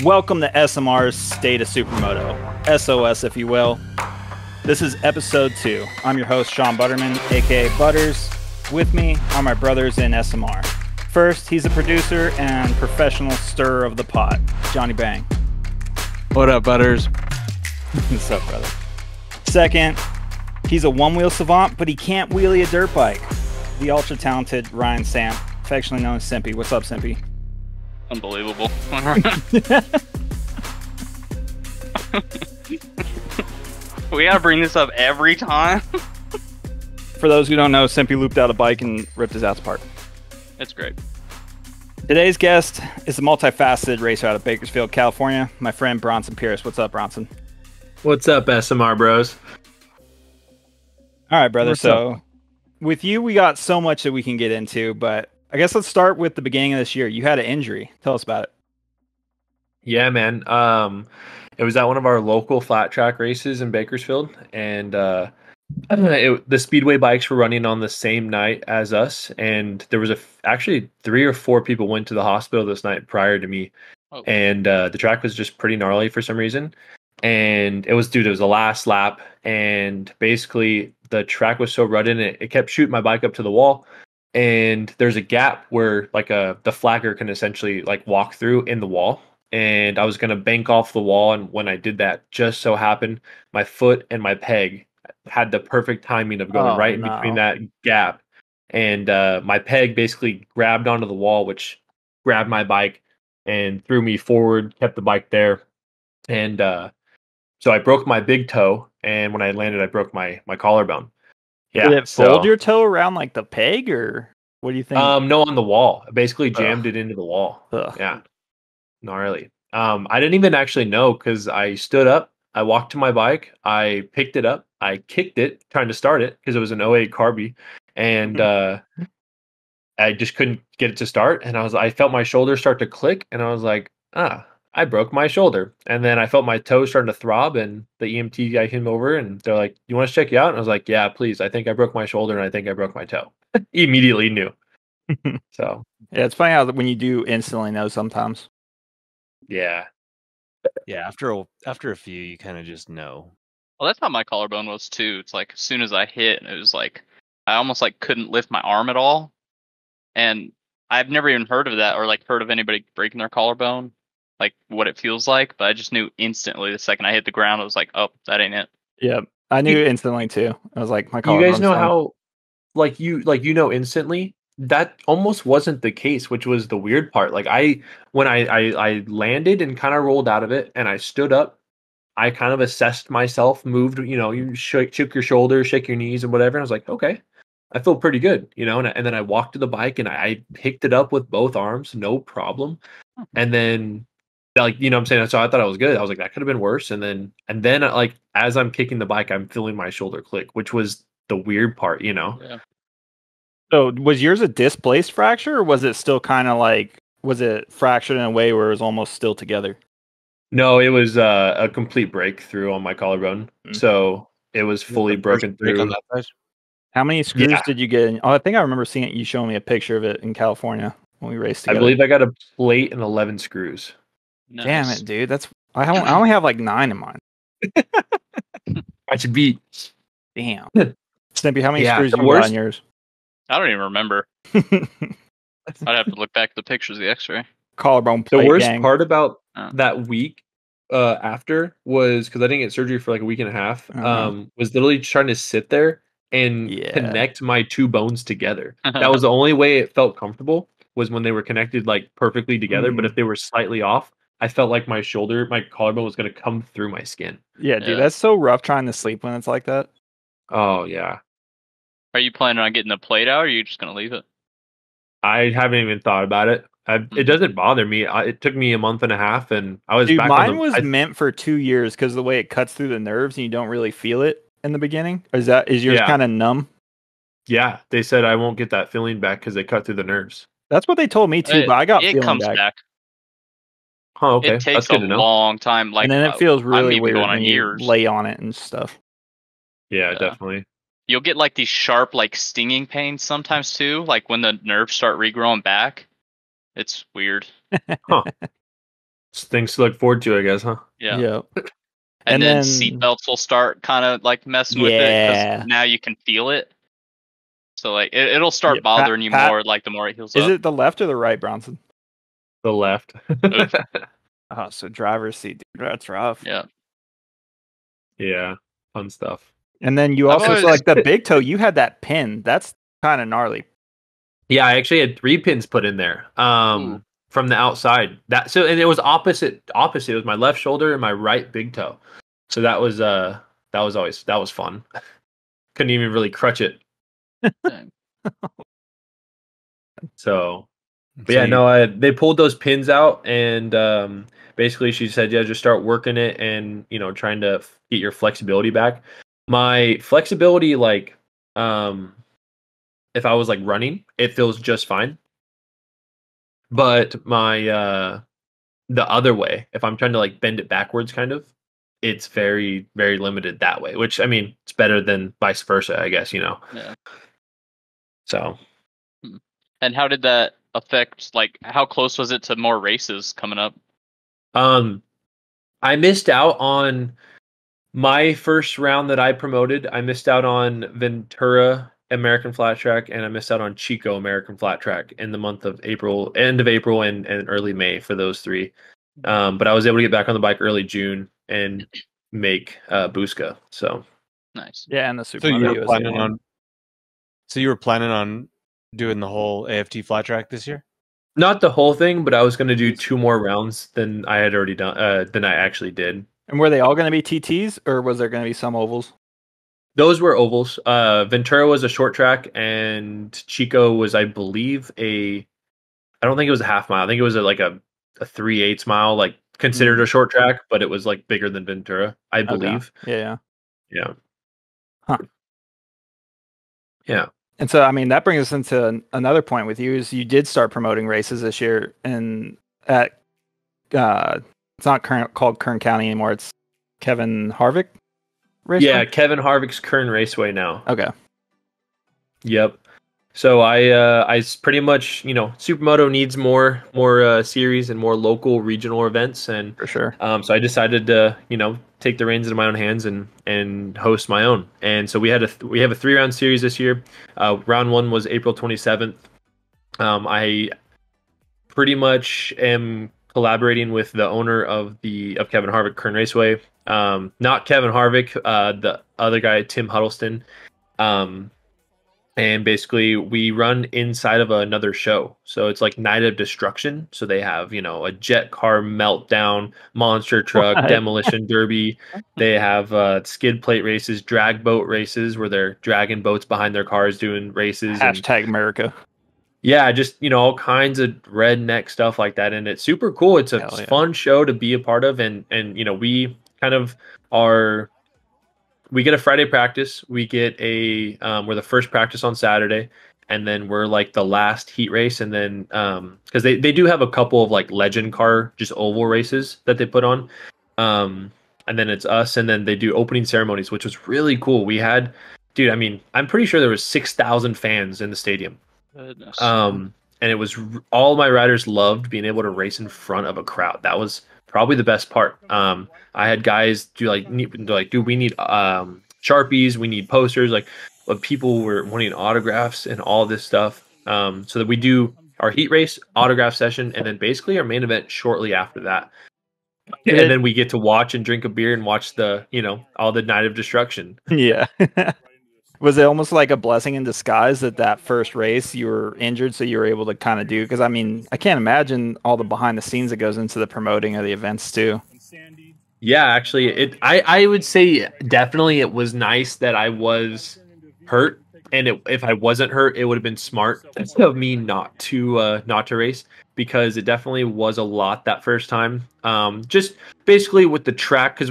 Welcome to SMR's State of Supermoto, S.O.S. if you will. This is episode 2. I'm your host, Sean Butterman, aka Butters. With me are my brothers in SMR. First, he's a producer and professional stirrer of the pot, Johnnybang. What up, Butters? What's up, brother? Second, he's a one-wheel savant, but he can't wheelie a dirt bike. The ultra-talented Ryan Samp, affectionately known as Simpy. What's up, Simpy? Unbelievable. We gotta bring this up every time. For those who don't know, Simpy looped out a bike and ripped his ass apart. It's great. Today's guest is a multifaceted racer out of Bakersfield, California. My friend Bronson Pearce. What's up, Bronson? What's up, SMR bros? All right, brother. So with you, we got so much that we can get into, but I guess let's start with the beginning of this year. You had an injury. Tell us about it. Yeah, man. It was at one of our local flat track races in Bakersfield, and the speedway bikes were running on the same night as us, and there was actually 3 or 4 people went to the hospital this night prior to me, and the track was just pretty gnarly for some reason, and it was the last lap, and basically the track was so rutted, and it kept shooting my bike up to the wall. And there's a gap where the flagger can essentially walk through in the wall. And I was going to bank off the wall. And when I did that, just so happened my foot and my peg had the perfect timing of going in between that gap. And my peg basically grabbed onto the wall, which grabbed my bike and threw me forward, kept the bike there. And so I broke my big toe. And when I landed, I broke my collarbone. Yeah, did it fold your toe around like the peg, or what do you think? No, on the wall. I basically jammed it into the wall. Ugh. Yeah, gnarly. I didn't even actually know because I stood up, I walked to my bike, I picked it up, I kicked it, trying to start it because it was an '08 Carby, and I just couldn't get it to start. And I felt my shoulder start to click, and I was like, I broke my shoulder. And then I felt my toe starting to throb, and the EMT guy came over and they're like, you want to check you out? And I was like, yeah, please. I think I broke my shoulder and I think I broke my toe. Immediately knew. So yeah, it's funny how when you do instantly know sometimes. Yeah. Yeah, after a few, you kind of just know. Well, that's how my collarbone was too. It's like as soon as I hit, it was like I almost couldn't lift my arm at all. And I've never even heard of that or heard of anybody breaking their collarbone. What it feels like, but I just knew instantly the second I hit the ground. I was like, "Oh, that ain't it." Yeah, I knew instantly too. I was like, "My collarbone." You guys know how, you know, instantly that almost wasn't the case, which was the weird part. When I landed and kind of rolled out of it, and I stood up, I kind of assessed myself, moved. You know, you shook your shoulders, shake your knees, and whatever. And I was like, okay, I feel pretty good, you know. And then I walked to the bike and I picked it up with both arms, no problem. And then, you know what I'm saying? So I thought I was good. I was like, that could have been worse. And then as I'm kicking the bike, I'm feeling my shoulder click, which was the weird part, you know? Yeah. So was yours a displaced fracture, or was it still kind of was it fractured in a way where it was almost still together? No, it was a complete breakthrough on my collarbone. Mm-hmm. So it was fully broken through. On that size? How many screws did you get in? Oh, I think I remember seeing it. You showing me a picture of it in California when we raced together. I believe I got a plate and 11 screws. Nice. Damn it, dude! I only have 9 in mine. I should beat. Damn. Snippy, how many screws you got in yours? I don't even remember. I'd have to look back at the pictures of the X-ray. Collarbone plate. The worst part about that week after was because I didn't get surgery for a week and a half. Was literally trying to sit there and connect my 2 bones together. That was the only way it felt comfortable, was when they were connected perfectly together. But if they were slightly off, I felt like my collarbone was going to come through my skin. Yeah, dude, that's so rough trying to sleep when it's like that. Oh, yeah. Are you planning on getting the plate out, or are you just going to leave it? I haven't even thought about it. It doesn't bother me. It took me a month and a half, and I was back mine was meant for 2 years because of the way it cuts through the nerves and you don't really feel it in the beginning. Is yours kind of numb? Yeah, they said I won't get that feeling back because they cut through the nerves. That's what they told me too, but I got feeling comes back. Oh, okay. It takes a long time. And then it feels really weird when you lay on it and stuff. Yeah, definitely. You'll get these sharp, stinging pains sometimes too, when the nerves start regrowing back. It's weird. Huh. Things to look forward to, I guess, huh? Yeah. Yep. And then then seatbelts will start kind of like messing with it Yeah. because now you can feel it. So like it'll start Yeah, bothering you Pat- more like the more it heals is up. it the left or the right, Bronson? The left. Oof. Oh, so driver's seat, dude. That's rough. Yeah. Yeah, fun stuff. And then you I've also, always- so like the big toe, you had that pin. That's kind of gnarly. Yeah, I actually had 3 pins put in there. Ooh. From the outside. And it was opposite. It was my left shoulder and my right big toe. So that was fun. Couldn't even really crutch it. Dang. So, but yeah, no, they pulled those pins out, and basically she said, yeah, just start working it, and trying to get your flexibility back. My flexibility, like, if I was like running, it feels just fine. But my the other way, if I'm trying to like bend it backwards, kind of, it's very, very limited that way. Which, I mean, it's better than vice versa, I guess. Yeah. So. And how did that affect? Like, how close was it to more races coming up? I missed out on my first round that I promoted. I missed out on Ventura American Flat Track, and I missed out on Chico American Flat Track in the month of April, end of April, and early May for those 3. But I was able to get back on the bike early June and make Busca. So Nice. Yeah, and the So Supermoto you were USA planning one. on. So you were planning on doing the whole AFT flat track this year? not the whole thing, but I was going to do 2 more rounds than I had already done. Than I actually did. And were they all going to be TTs, or was there going to be some ovals? Those were ovals. Ventura was a short track, and Chico was, I believe, I don't think it was a half mile. I think it was like a 3/8 mile, like considered a short track, but it was like bigger than Ventura, I believe. Yeah. Yeah. Huh. Yeah. And so, I mean, that brings us into another point with you is you did start promoting races this year, and at it's not called Kern County anymore. It's Kevin Harvick Raceway? Yeah, Kevin Harvick's Kern Raceway now. Okay. Yep. So I pretty much, Supermoto needs more series and more local regional events, and For sure. so I decided to take the reins into my own hands and host my own. And so we have a 3-round series this year. Round 1 was April 27th. I pretty much am collaborating with the owner of Kevin Harvick Kern Raceway. Not Kevin Harvick, the other guy, Tim Huddleston. And basically we run inside of another show. So it's like Night of Destruction. So they have, a jet car meltdown, monster truck, What? demolition derby. They have skid plate races, drag boat races where they're dragging boats behind their cars doing races. Hashtag America. Yeah, just, all kinds of redneck stuff like that. And it's super cool. It's a Hell yeah. fun show to be a part of. And we kind of we get a Friday practice. We get we're the first practice on Saturday, and then we're like the last heat race. And then, cause they do have a couple of like legend car, just oval races that they put on. And then it's us, and then they do opening ceremonies, which was really cool. We had, dude, I mean, I'm pretty sure there was 6,000 fans in the stadium. Goodness. And it was all my riders loved being able to race in front of a crowd. That was probably the best part. I had guys do dude, we need Sharpies, we need posters. Like, but people were wanting autographs and all this stuff. So that we do our heat race, autograph session, and then basically our main event shortly after that. And then we get to watch and drink a beer and watch the, all the Night of Destruction. Yeah. Was it almost like a blessing in disguise that first race you were injured, so you were able to kind of do? Because I mean, I can't imagine all the behind the scenes that goes into the promoting of the events too. Yeah, actually, I would say definitely it was nice that I was hurt, and if I wasn't hurt, it would have been smart of me not to race, because it definitely was a lot that first time. Just basically with the track, because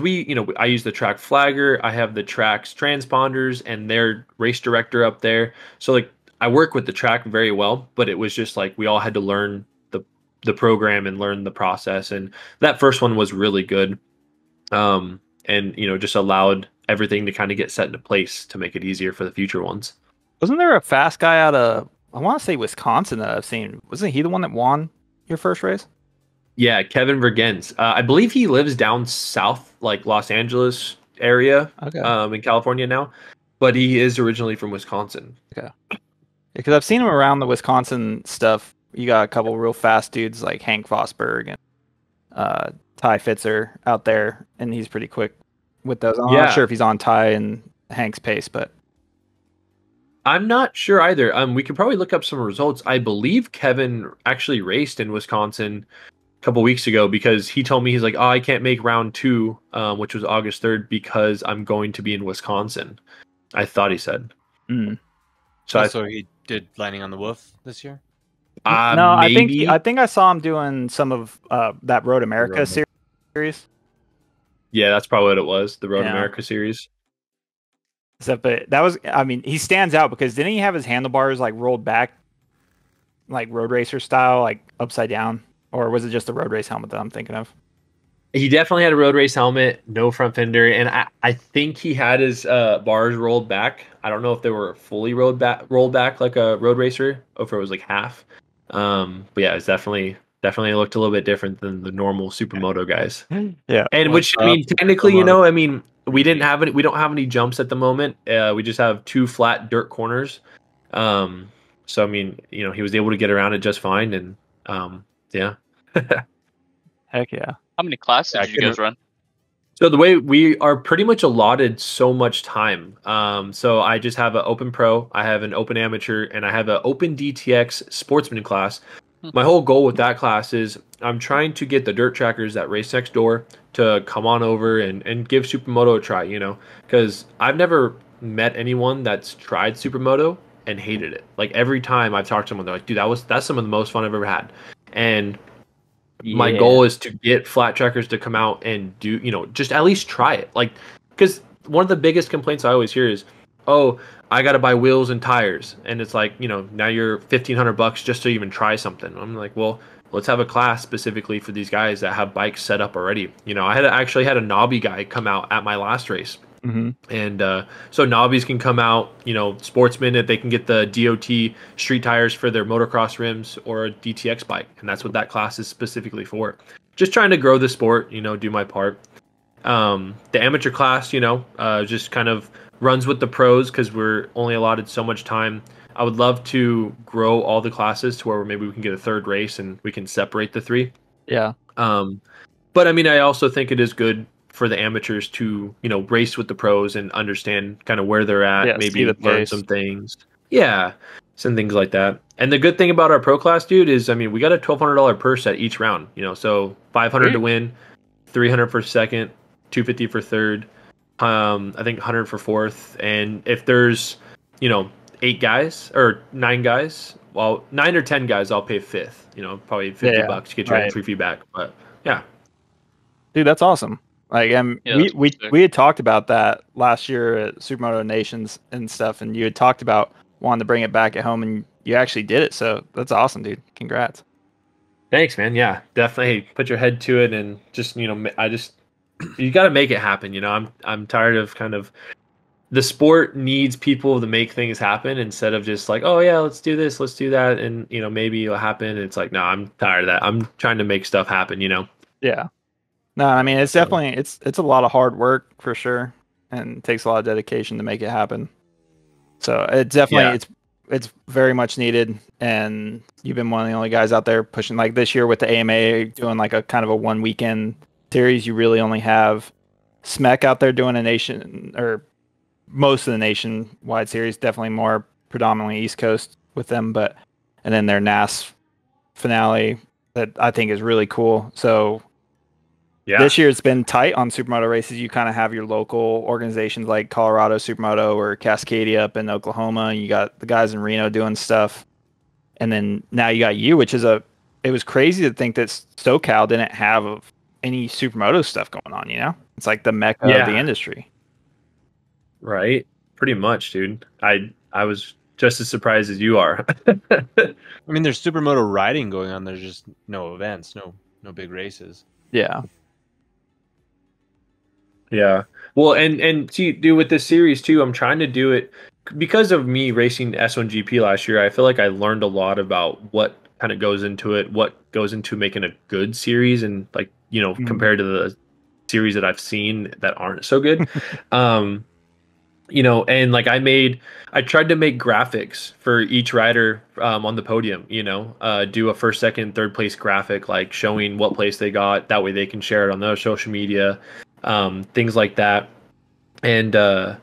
I use the track flagger, I have the track's transponders and their race director up there, so like I work with the track very well, but it was just like we all had to learn the program and learn the process, and that first one was really good. And just allowed everything to kind of get set into place to make it easier for the future ones. Wasn't there a fast guy out of, I want to say Wisconsin that I've seen? Wasn't he the one that won your first race? Yeah, Kevin Vergens. I believe he lives down south, like Los Angeles area, Okay. in California now, but he is originally from Wisconsin. Because I've seen him around the Wisconsin stuff. You got a couple real fast dudes like Hank Vosberg and Ty Fitzer out there, and he's pretty quick with those. I'm not sure if he's on Ty and Hank's pace, but I'm not sure either. We could probably look up some results. I believe Kevin actually raced in Wisconsin a couple weeks ago because he told me he's like, oh, I can't make round 2, which was August 3rd, because I'm going to be in Wisconsin. I thought he said. So he did Landing on the Wolf this year? No, maybe. I think I saw him doing some of that Road America series. Yeah, that's probably what it was. The Road America series. Except that was, I mean, he stands out because didn't he have his handlebars like rolled back, like road racer style, like upside down, or was it just the road race helmet that I'm thinking of? He definitely had a road race helmet, no front fender, and I think he had his bars rolled back. I don't know if they were fully rolled back like a road racer, or if it was like half. But yeah, it's definitely looked a little bit different than the normal Supermoto guys. Yeah, and which I mean, technically, I mean, we don't have any jumps at the moment. We just have 2 flat dirt corners. So I mean, he was able to get around it just fine, and yeah. Heck yeah. How many classes did you guys run? So the way we are pretty much allotted so much time. So I just have an open pro, I have an open amateur, and I have an open DTX sportsman class. My whole goal with that class is I'm trying to get the dirt trackers that race next door to come on over and give Supermoto a try, because I've never met anyone that's tried Supermoto and hated it. Like every time I've talked to someone, they're like, dude, that's some of the most fun I've ever had. And my goal is to get flat trackers to come out and do, just at least try it. Like, because one of the biggest complaints I always hear is, oh, I got to buy wheels and tires. And it's like, now you're $1,500 just to even try something. I'm like, well, let's have a class specifically for these guys that have bikes set up already. I actually had a knobby guy come out at my last race. Mm-hmm. And so knobbies can come out, sportsmen, if they can get the DOT street tires for their motocross rims or a DTX bike. And that's what that class is specifically for. Just trying to grow the sport, do my part. The amateur class, just kind of runs with the pros because we're only allotted so much time. I would love to grow all the classes to where maybe we can get a 3rd race and we can separate the 3. Yeah. But I mean, I also think it is good for the amateurs to, race with the pros and understand kind of where they're at, maybe learn some things. Yeah, some things like that. And the good thing about our pro class, dude, is, I mean, we got a $1,200 purse at each round, so $500 to win, $300 for 2nd, $250 for 3rd, I think $100 for 4th. And if there's, 8 guys or 9 guys, well, 9 or 10 guys, I'll pay 5th, probably $50 to get your entry fee back. But yeah. Dude, that's awesome. Like, we had talked about that last year at Supermoto Nations and stuff, and you had talked about wanting to bring it back at home, and you actually did it. So that's awesome, dude. Congrats. Thanks, man. Yeah, definitely put your head to it, and just you got to make it happen. I'm tired of kind of the sport needs people to make things happen instead of just like, oh yeah, let's do this, let's do that, and maybe it'll happen. And it's like, no, I'm tired of that. I'm trying to make stuff happen. Yeah. No, I mean, it's definitely it's a lot of hard work for sure, and it takes a lot of dedication to make it happen. So it's definitely it's very much needed, and you've been one of the only guys out there pushing. Like this year with the AMA doing like a kind of a 1 weekend series, you really only have SMEC out there doing a nation or most of the nationwide series. Definitely more predominantly East Coast with them, and then their Nass finale that I think is really cool. So. Yeah. This year it's been tight on Supermoto races. You kind of have your local organizations like Colorado Supermoto or Cascadia up in Oklahoma, and you got the guys in Reno doing stuff. And then now you got you, which is it was crazy to think that SoCal didn't have any Supermoto stuff going on, It's like the mecca of the industry. Right. Pretty much, dude. I was just as surprised as you are. I mean, there's Supermoto riding going on. There's just no events, no big races. Yeah. Yeah. Well, and see, dude, with this series too, I'm trying to do it because of me racing S1 GP last year. I feel like I learned a lot about kind of goes into it, what goes into making a good series, and like, compared to the series that I've seen that aren't so good. And like I tried to make graphics for each rider on the podium, do a first, second, third place graphic, like showing what place they got. That way they can share it on their social media, things like that. And I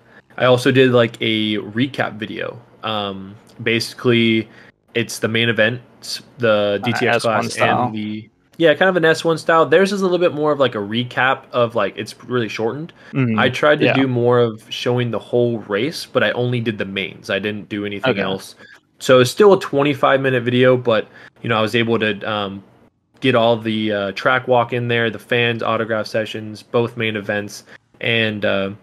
also did like a recap video. Basically, it's the main events, the DTX class, and kind of an S1 style. Theirs is a little bit more of like a recap of like, it's really shortened. I tried to do more of showing the whole race, but I only did the mains. I didn't do anything else. So it's still a 25-minute video, but I was able to get all the track walk in there, the fans, autograph sessions, both main events, and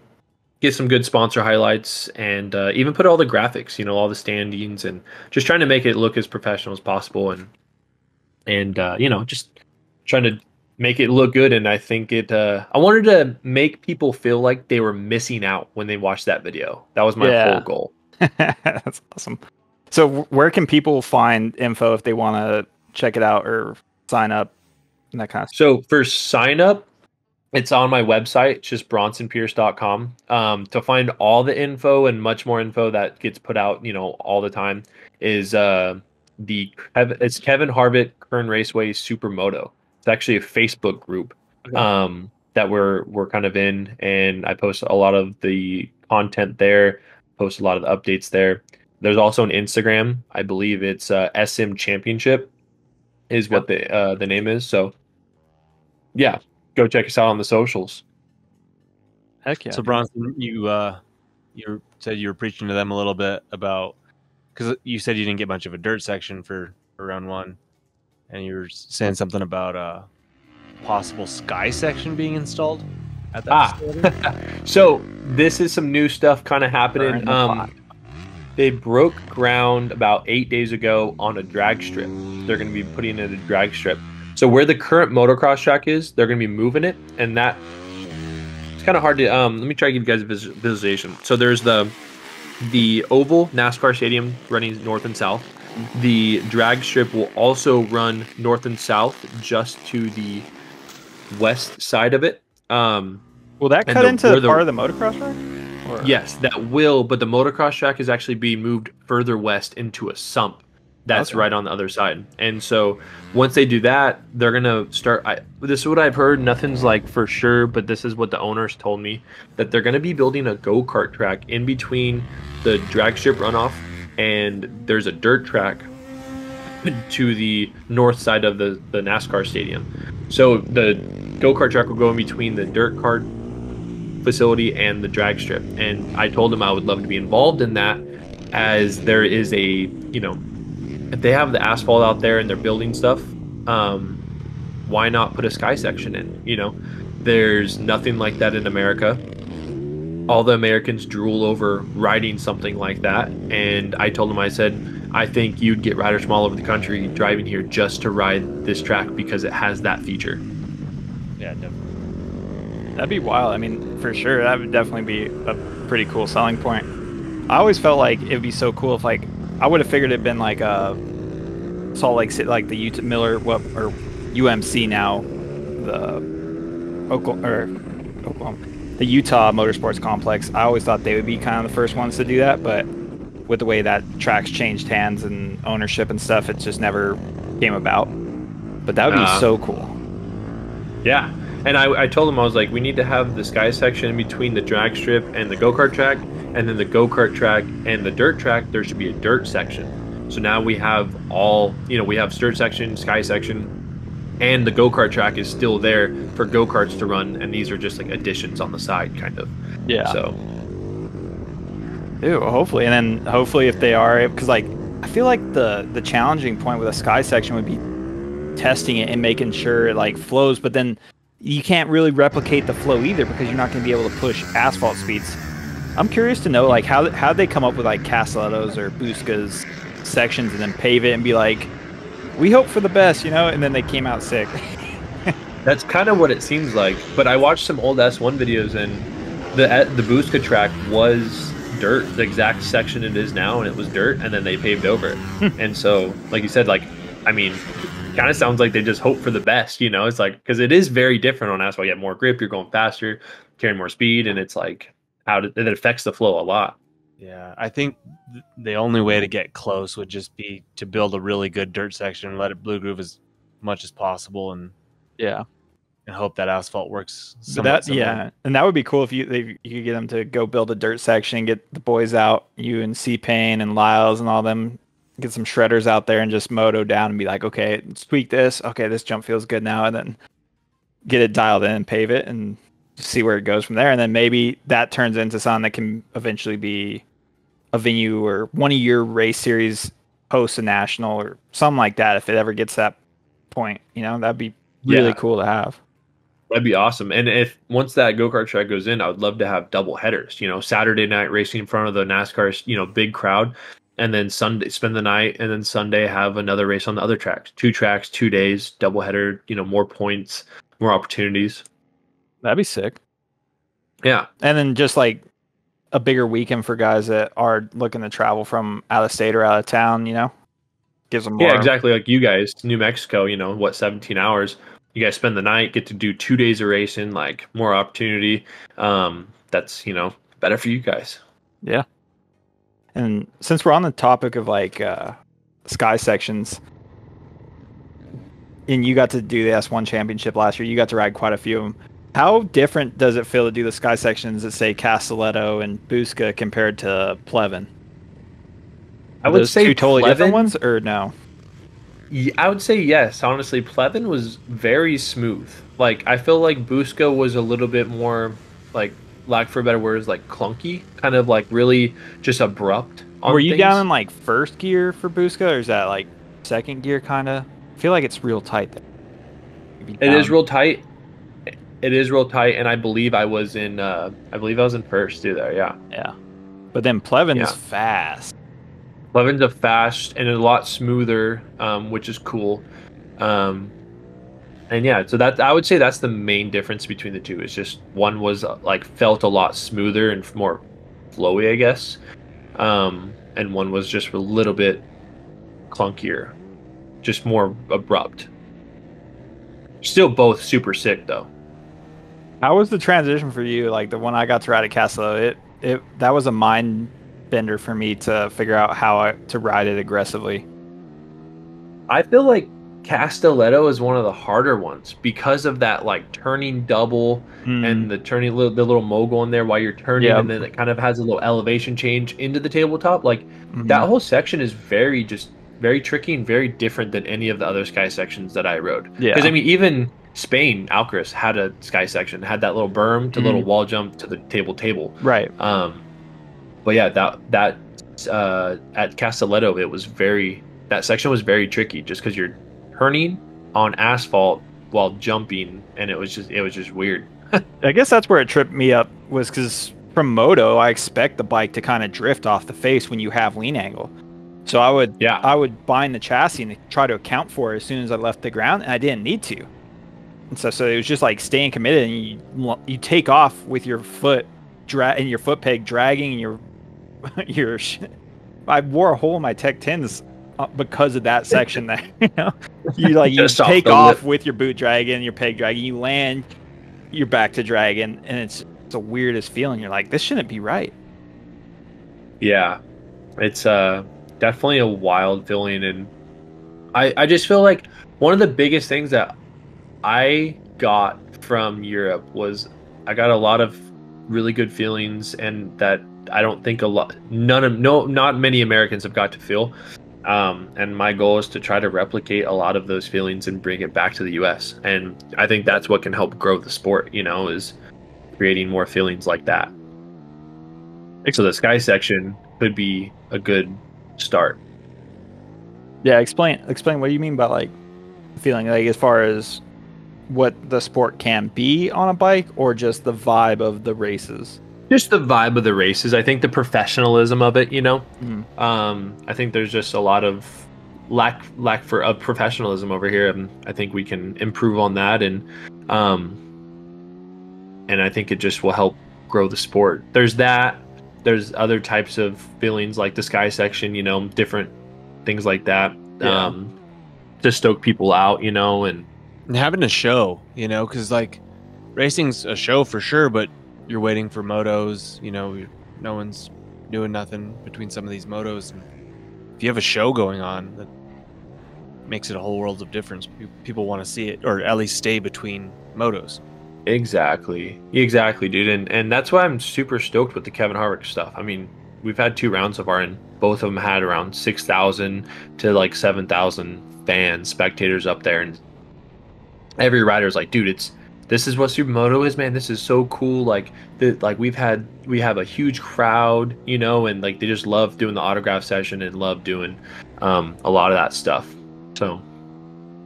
get some good sponsor highlights, and even put all the graphics, all the standings, and just trying to make it look as professional as possible, and just trying to make it look good. And I think I wanted to make people feel like they were missing out when they watched that video. That was my whole goal. That's awesome. So where can people find info if they want to check it out or sign up and that kind of stuff? So for sign up, it's on my website. It's just bronsonpearce.com. To find all the info and much more info that gets put out, all the time, is it's Kevin Harvick Kern Raceway Supermoto. It's actually a Facebook group that we're kind of in, and I post a lot of the content there, post a lot of the updates there. There's also an Instagram. I believe it's SM Championship is what the name is. So yeah, go check us out on the socials. Heck yeah. So Bronson, you said you were preaching to them a little bit about, because you said you didn't get much of a dirt section for round one, and you were saying something about a possible sky section being installed at that facility. So this is some new stuff kind of happening. They broke ground about 8 days ago on a drag strip. They're going to be putting in a drag strip. So where the current motocross track is, they're going to be moving it, and that it's kind of hard to. Let me try to give you guys a visualization. So there's the oval NASCAR stadium running north and south. The drag strip will also run north and south, just to the west side of it. Will that cut into part of the motocross track? Or? Yes, that will, but the motocross track is actually being moved further west into a sump that's right on the other side. And so once they do that, they're going to start... this is what I've heard. Nothing's like for sure, but this is what the owners told me, that they're going to be building a go-kart track in between the drag strip runoff, and there's a dirt track to the north side of the NASCAR stadium. So the go-kart track will go in between the dirt kart facility and the drag strip. And I told them I would love to be involved in that, as there is a, if they have the asphalt out there and they're building stuff, why not put a sky section in? There's nothing like that in America. All the Americans drool over riding something like that. And I told them, I said, I think you'd get riders from all over the country driving here just to ride this track because it has that feature. Yeah, definitely. That'd be wild. I mean, for sure, that would definitely be a pretty cool selling point. I always felt like it'd be so cool if, like, I would have figured it'd been like a Salt Lake City, like the or UMC now, the Utah Motorsports Complex. I always thought they would be kind of the first ones to do that, but with the way that track's changed hands and ownership and stuff, it just never came about. But that would be so cool. Yeah. And I told them, I was like, we need to have the sky section in between the drag strip and the go-kart track, and then the go-kart track and the dirt track, there should be a dirt section. So now we have all, we have dirt section, sky section, and the go-kart track is still there for go-karts to run, and these are just like additions on the side, kind of. Yeah. So. Ew, hopefully. And then hopefully if they are, because like, I feel like the challenging point with a sky section would be testing it and making sure it like flows, but then you can't really replicate the flow either because you're not going to be able to push asphalt speeds. I'm curious to know like how they come up with like Castelletto's or Busca's sections and then pave it and be like, we hope for the best, and then they came out sick. That's kind of what it seems like. But I watched some old S1 videos, and the Busca track was dirt, the exact section it is now, and it was dirt, and then they paved over it. And so, like you said, like I mean, kind of sounds like they just hope for the best, you know? It's like, because it is very different on asphalt. You have more grip, you're going faster, carrying more speed, and it's like, it affects the flow a lot. Yeah, I think the only way to get close would just be to build a really good dirt section and let it blue groove as much as possible, and hope that asphalt works. And that would be cool if you could get them to go build a dirt section, get the boys out, you and C-Pain and Lyles and all them, get some shredders out there and just moto down and be like, okay, let's tweak this. Okay, this jump feels good now, and then get it dialed in and pave it and see where it goes from there. And then maybe that turns into something that can eventually be a venue or one of your race series hosts a national or something like that. If it ever gets that point, you know, that'd be really cool to have. That'd be awesome. And if once that go-kart track goes in, I would love to have double headers, you know, Saturday night racing in front of the NASCAR, you know, big crowd, and then Sunday spend the night, and then Sunday have another race on the other tracks. 2 tracks, 2 days, double header, you know, more points, more opportunities. That'd be sick. Yeah. And then just like a bigger weekend for guys that are looking to travel from out of state or out of town, you know, gives them more. Yeah, exactly. Like you guys, New Mexico, you know, what, 17 hours. You guys spend the night, get to do 2 days of racing, like more opportunity. That's, you know, better for you guys. Yeah. And since we're on the topic of like sky sections, and you got to do the S1 championship last year, you got to ride quite a few of them. How different does it feel to do the sky sections at, say, Castelletto and Busca compared to Pleven? I would say two totally Pleven, different ones, or no? I would say yes. Honestly, Pleven was very smooth. Like, I feel like Busca was a little bit more, like, lack for better words, like clunky, kind of like really just abrupt. Were you down in like first gear for Busca, or is that like second gear kind of? I feel like it's real tight there. It is real tight. It is real tight, and I believe I was in Pearce too there, yeah. Yeah. But then Pleven's fast. Pleven's a fast and a lot smoother, which is cool. And yeah, so that I would say that's the main difference between the two. It's just one was like felt a lot smoother and more flowy, I guess. And one was just a little bit clunkier, just more abrupt. Still both super sick though. How was the transition for you? Like the one I got to ride at Castello, that was a mind bender for me to figure out how to ride it aggressively. I feel like Castelletto is one of the harder ones because of that like turning double and the turning the little mogul in there while you're turning, and then it kind of has a little elevation change into the tabletop. Like that whole section is very tricky and very different than any of the other sky sections that I rode. Yeah, because I mean even Spain, Alcaraz had a sky section, had that little berm to little wall jump to the table. Right. But yeah, that at Castelletto, that section was very tricky just because you're turning on asphalt while jumping, and it was just weird. I guess that's where it tripped me up, was because from moto, I expect the bike to kind of drift off the face when you have lean angle. So I would bind the chassis and try to account for it as soon as I left the ground, and I didn't need to. And so it was just like staying committed, and you take off with your foot and your foot peg dragging, and your I wore a hole in my Tech 10s because of that section there. You know, you take off with your boot dragging, your peg dragging, you land, you're back to dragging, and it's the weirdest feeling. You're like, this shouldn't be right. Yeah, it's definitely a wild feeling, and I just feel like one of the biggest things that I got from Europe was I got a lot of really good feelings, and that I don't think not many Americans have got to feel. And my goal is to try to replicate a lot of those feelings and bring it back to the US. And I think that's what can help grow the sport, you know, is creating more feelings like that. So the sky section could be a good start. Yeah, explain what you mean by like feeling, like as far as what the sport can be on a bike, or just the vibe of the races? Just the vibe of the races. I think the professionalism of it, you know. I think there's just a lot of lack of professionalism over here, and I think we can improve on that, and I think it just will help grow the sport. There's other types of feelings like the sky section, you know, different things like that. to stoke people out, you know, and having a show, you know, because like racing's a show for sure, but you're waiting for motos, you know, no one's doing nothing between some of these motos. And if you have a show going on, that makes it a whole world of difference. People want to see it, or at least stay between motos. Exactly, dude, and that's why I'm super stoked with the Kevin Harvick stuff. I mean, we've had 2 rounds so far, and both of them had around 6,000 to like 7,000 fans, spectators up there, and every rider's like, dude, this is what Supermoto is, man. This is so cool. Like we have a huge crowd, you know, and like they just love doing the autograph session and love doing a lot of that stuff. So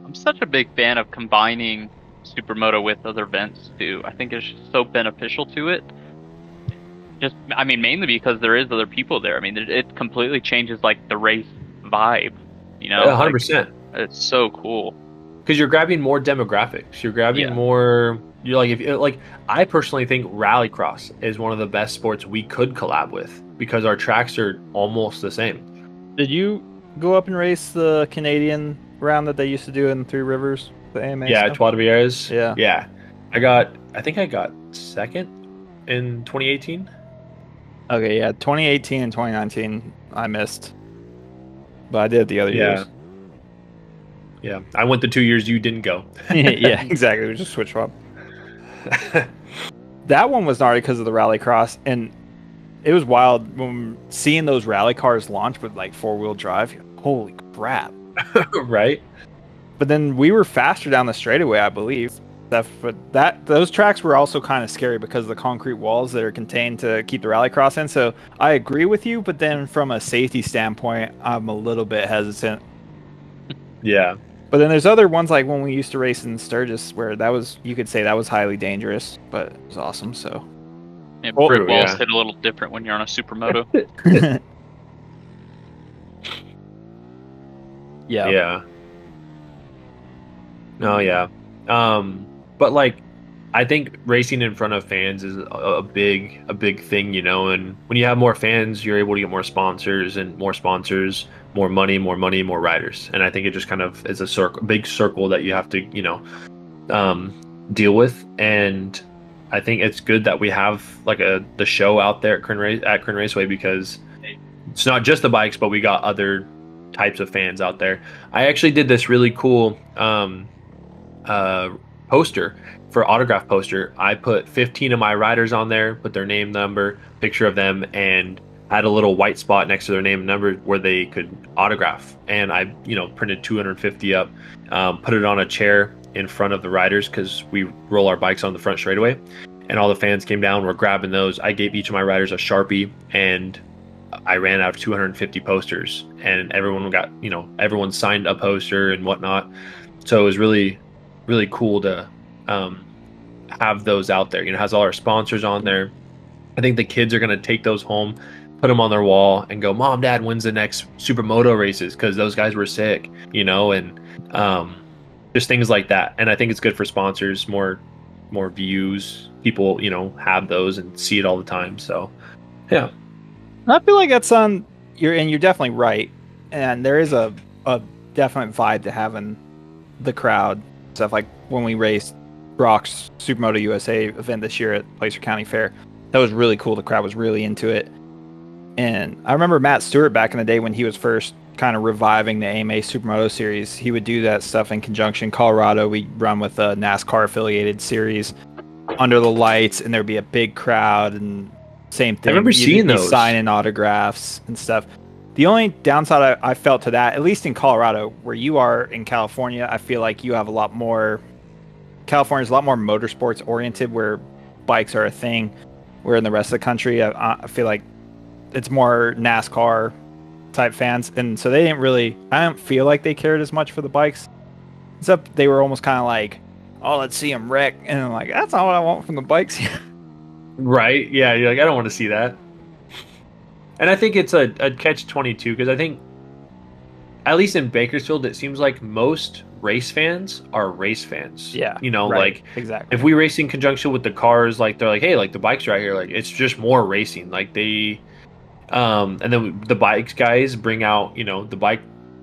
I'm such a big fan of combining Supermoto with other events too. I think it's just so beneficial to it. Just, I mean, mainly because there is other people there. I mean, it completely changes like the race vibe. You know, 100%. Like, it's so cool. Because you're grabbing more demographics. You're grabbing more. You're like, I personally think rallycross is one of the best sports we could collab with because our tracks are almost the same. Did you go up and race the Canadian round that they used to do in Three Rivers? The AMA stuff? Trois Rivières. Yeah. I think I got second in 2018. Okay, yeah. 2018 and 2019 I missed. But I did the other years. Yeah, I went the 2 years you didn't go. Yeah, exactly. We just switch swap. That one was gnarly because of the rallycross, and it was wild when seeing those rally cars launch with like 4-wheel drive. Holy crap! Right. But then we were faster down the straightaway, I believe. But those tracks were also kind of scary because of the concrete walls that are contained to keep the rallycross in. So I agree with you, but then from a safety standpoint, I'm a little bit hesitant. Yeah. But then there's other ones like when we used to race in Sturgis where you could say that was highly dangerous, but it was awesome. So yeah, brick walls hit a little different when you're on a Supermoto. Yeah. No, yeah. But like, I think racing in front of fans is a big thing, you know. And when you have more fans, you're able to get more sponsors, and more sponsors, more money, more riders. And I think it just kind of is a big circle that you have to, you know, deal with. And I think it's good that we have like the show out there at Kern Raceway, because it's not just the bikes, but we got other types of fans out there. I actually did this really cool poster for autograph poster. I put 15 of my riders on there, put their name, number, picture of them, and had a little white spot next to their name and number where they could autograph. And I, you know, printed 250 up, put it on a chair in front of the riders because we roll our bikes on the front straightaway. And all the fans came down, were grabbing those. I gave each of my riders a Sharpie, and I ran out of 250 posters. And everyone signed a poster and whatnot. So it was really, really cool to have those out there. You know, it has all our sponsors on there. I think the kids are going to take those home, put them on their wall, and go, Mom, Dad, when's the next Supermoto races? Because those guys were sick, you know, and just things like that. And I think it's good for sponsors, more views. People, you know, have those and see it all the time. So, yeah. I feel like that's you're definitely right. And there is a definite vibe to having the crowd stuff. Like when we raced Brock's Supermoto USA event this year at Placer County Fair, that was really cool. The crowd was really into it. And I remember Matt Stewart back in the day when he was first kind of reviving the AMA Supermoto series. He would do that stuff in conjunction. Colorado, we run with a NASCAR affiliated series under the lights, and there'd be a big crowd, and same thing. I remember seeing those. Signing autographs and stuff. The only downside I felt to that, at least in Colorado, where you are in California, I feel like you have a lot more. California's a lot more motorsports oriented, where bikes are a thing. Where in the rest of the country, I feel like it's more NASCAR type fans, and so they didn't really. I don't feel like they cared as much for the bikes. Except they were almost kind of like, "Oh, let's see them wreck," and I'm like, "That's not what I want from the bikes." Right? Yeah. You're like, I don't want to see that. And I think it's a catch-22, because I think, at least in Bakersfield, it seems like most race fans are race fans. Yeah. You know, right, like, exactly. if we race in conjunction with the cars, like, they're like, hey, like, the bikes are out here. Like, it's just more racing. Like, they, and then the bikes guys bring out, you know, the bike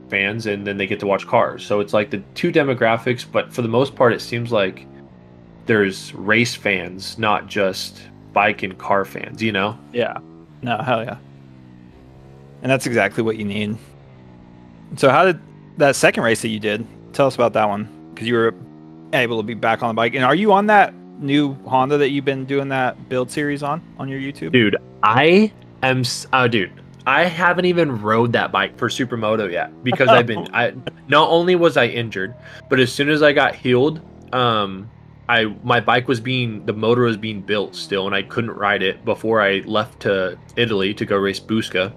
fans, and then they get to watch cars. So it's like the two demographics, but for the most part, it seems like there's race fans, not just bike and car fans, you know? Yeah. No, hell yeah. And that's exactly what you need. So how did that second race that you did, tell us about that one, because you were able to be back on the bike. And are you on that new Honda that you've been doing that build series on your YouTube? Dude, I haven't even rode that bike for Supermoto yet, because not only was I injured, but as soon as I got healed, my bike the motor was being built still, and I couldn't ride it before I left to Italy to go race Busca.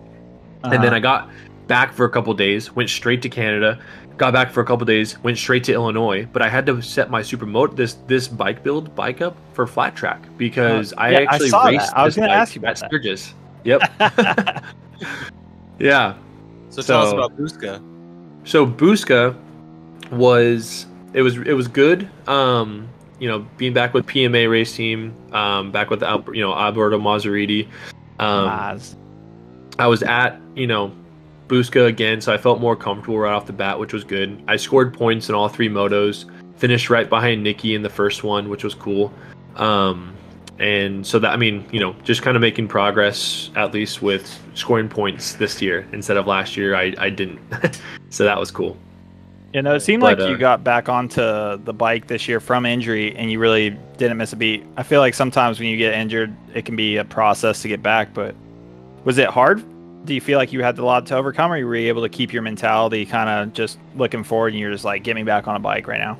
And then I got back for a couple days, went straight to Canada, got back for a couple days, went straight to Illinois, but I had to set my Supermoto this bike up for flat track, because I actually raced that. I was going to ask you about at Sturgis. Yep. Yeah. So tell us about Busca. So Busca was good. You know, being back with PMA race team, back with Alberto Maserati. I was at Busca again, so I felt more comfortable right off the bat, which was good. I scored points in all three motos, finished right behind Nikki in the first one, which was cool. And so that, just kind of making progress, at least with scoring points this year instead of last year. I didn't. So that was cool. It seemed like you got back onto the bike this year from injury, and you really didn't miss a beat. I feel like sometimes when you get injured, it can be a process to get back, but was it hard? Do you feel like you had a lot to overcome, or were you able to keep your mentality kind of just looking forward and you're just like, get me back on a bike right now?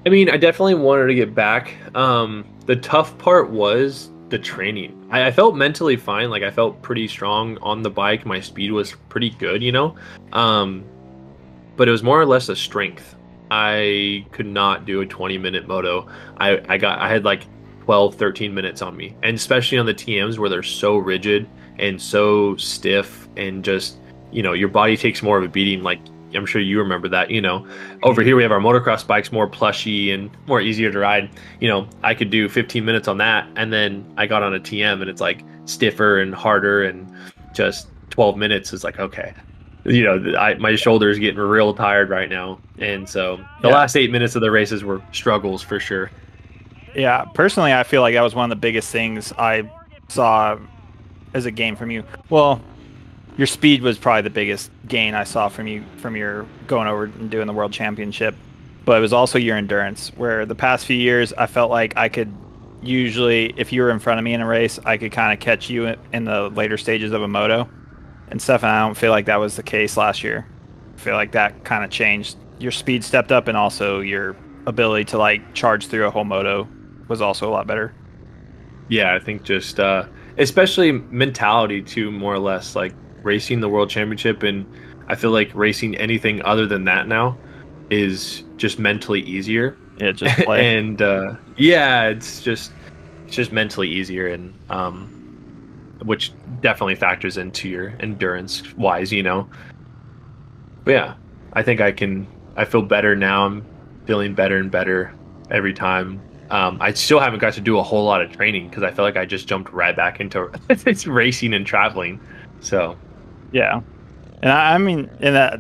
I definitely wanted to get back. The tough part was the training. I felt mentally fine. Like, I felt pretty strong on the bike. My speed was pretty good, but it was more or less a strength. I could not do a 20-minute moto. I had like 12, 13 minutes on me. And especially on the TMs where they're so rigid and so stiff, and just, your body takes more of a beating. Like, I'm sure you remember that, over here we have our motocross bikes, more plushy and more easier to ride. I could do 15 minutes on that, and then I got on a TM and it's like stiffer and harder, and just 12 minutes is like, okay, my shoulder's getting real tired right now. And so the last 8 minutes of the races were struggles for sure. Yeah, personally, I feel like that was one of the biggest things I saw as a gain from you. Well, your speed was probably the biggest gain I saw from you from your going over and doing the world championship, but it was also your endurance, where the past few years I felt like I could usually, if you were in front of me in a race, I could kind of catch you in the later stages of a moto and stuff, and I don't feel like that was the case last year. I feel like that kind of changed. Your speed stepped up, and also your ability to like charge through a whole moto was also a lot better. Yeah, I think just especially mentality too, more or less, like racing the world championship, and I feel like racing anything other than that now is just mentally easier. Yeah, just play. And it's just mentally easier, and which definitely factors into your endurance wise, But yeah, I think I feel better now. I'm feeling better and better every time. I still haven't got to do a whole lot of training, because I feel like I just jumped right back into racing and traveling. So yeah, and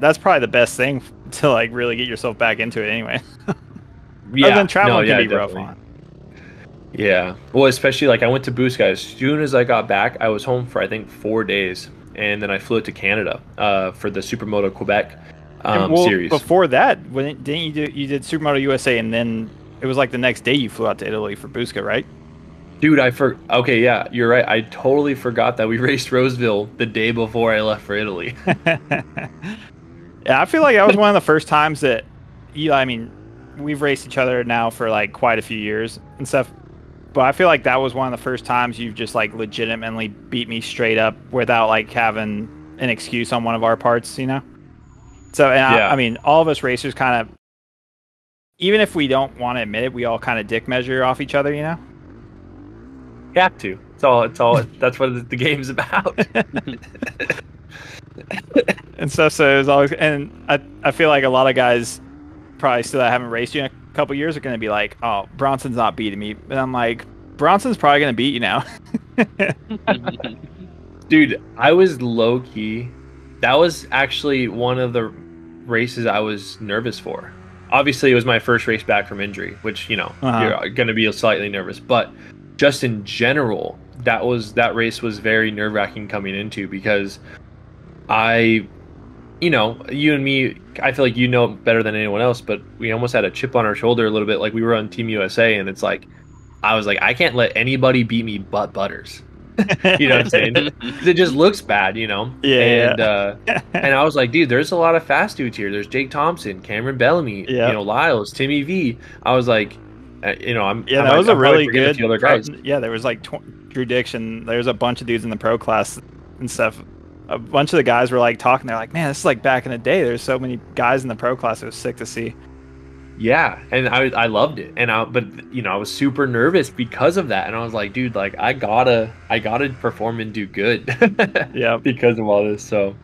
that's probably the best thing to like really get yourself back into it anyway. Other than traveling can be rough on. Yeah, well, especially like I went to Busca. As soon as I got back, I was home for I think 4 days, and then I flew to Canada for the Supermoto Quebec series. Before that, didn't you did Supermoto USA, and then it was like the next day you flew out to Italy for Busca, right? Dude, okay, yeah, you're right. I totally forgot that we raced Roseville the day before I left for Italy. Yeah, I feel like that was one of the first times that we've raced each other now for like quite a few years and stuff, but I feel like that was one of the first times you've just like legitimately beat me straight up without like having an excuse on one of our parts, So, and all of us racers kind of, even if we don't want to admit it, we all kind of dick measure off each other, You have to. It's all. That's what the game's about. And stuff. So it was always, and I feel like a lot of guys probably still that haven't raced you in a couple years are going to be like, "Oh, Bronson's not beating me," and I'm like, "Bronson's probably going to beat you now." Dude, I was low key. That was actually one of the races I was nervous for. Obviously, it was my first race back from injury, which, you're going to be slightly nervous. But just in general, that race was very nerve-wracking coming into, because you and me, I feel like you know better than anyone else, but we almost had a chip on our shoulder a little bit. Like, we were on Team USA, and it's like, I was like, I can't let anybody beat me but Butters. You know what I'm saying? It just looks bad, Yeah. And I was like, dude, there's a lot of fast dudes here. There's Jake Thompson, Cameron Bellamy, Lyles, Timmy V. I was like, that was a really good. A few other guys. There was like Drew Diction. There's a bunch of dudes in the pro class and stuff. A bunch of the guys were like talking. They're like, man, this is like back in the day. There's so many guys in the pro class. It was sick to see. Yeah, and I loved it, but I was super nervous because of that, and I was like, dude, like I gotta perform and do good, because of all this. So,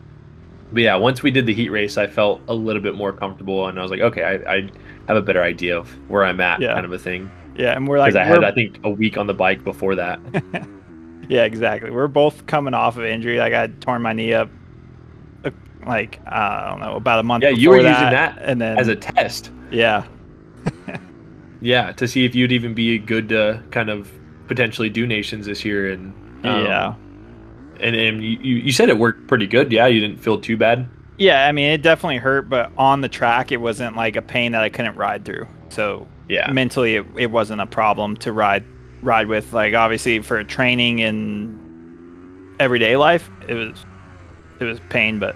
but yeah, once we did the heat race, I felt a little bit more comfortable, and I was like, okay, I have a better idea of where I'm at, kind of a thing. Yeah, and we're like, because I think a week on the bike before that. Yeah, exactly. We're both coming off of injury. Like, I had torn my knee up, like, I don't know, about a month. Yeah, before you were using that and then as a test. Yeah. Yeah, to see if you'd even be good to kind of potentially do nations this year, and and you said it worked pretty good. Yeah, you didn't feel too bad. Yeah, I mean, it definitely hurt, but on the track, it wasn't like a pain that I couldn't ride through. So yeah, mentally, it wasn't a problem to ride with. Like, obviously, for training and everyday life, it was pain, but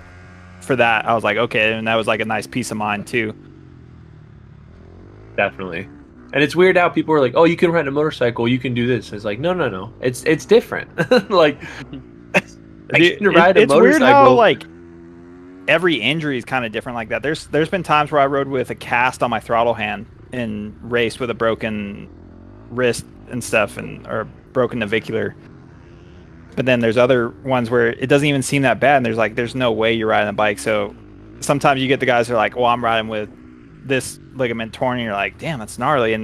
for that, I was like, okay, and that was like a nice peace of mind too. Definitely. And it's weird how people are like, oh, you can ride a motorcycle, you can do this. It's like, no. It's different. Like, I can ride a motorcycle. It's weird how, like, every injury is kind of different like that. There's been times where I rode with a cast on my throttle hand and raced with a broken wrist and stuff, or broken navicular. But then there's other ones where it doesn't even seem that bad, and there's no way you're riding a bike. So sometimes you get the guys who are like, well, I'm riding with this ligament torn, and you're like, damn, that's gnarly,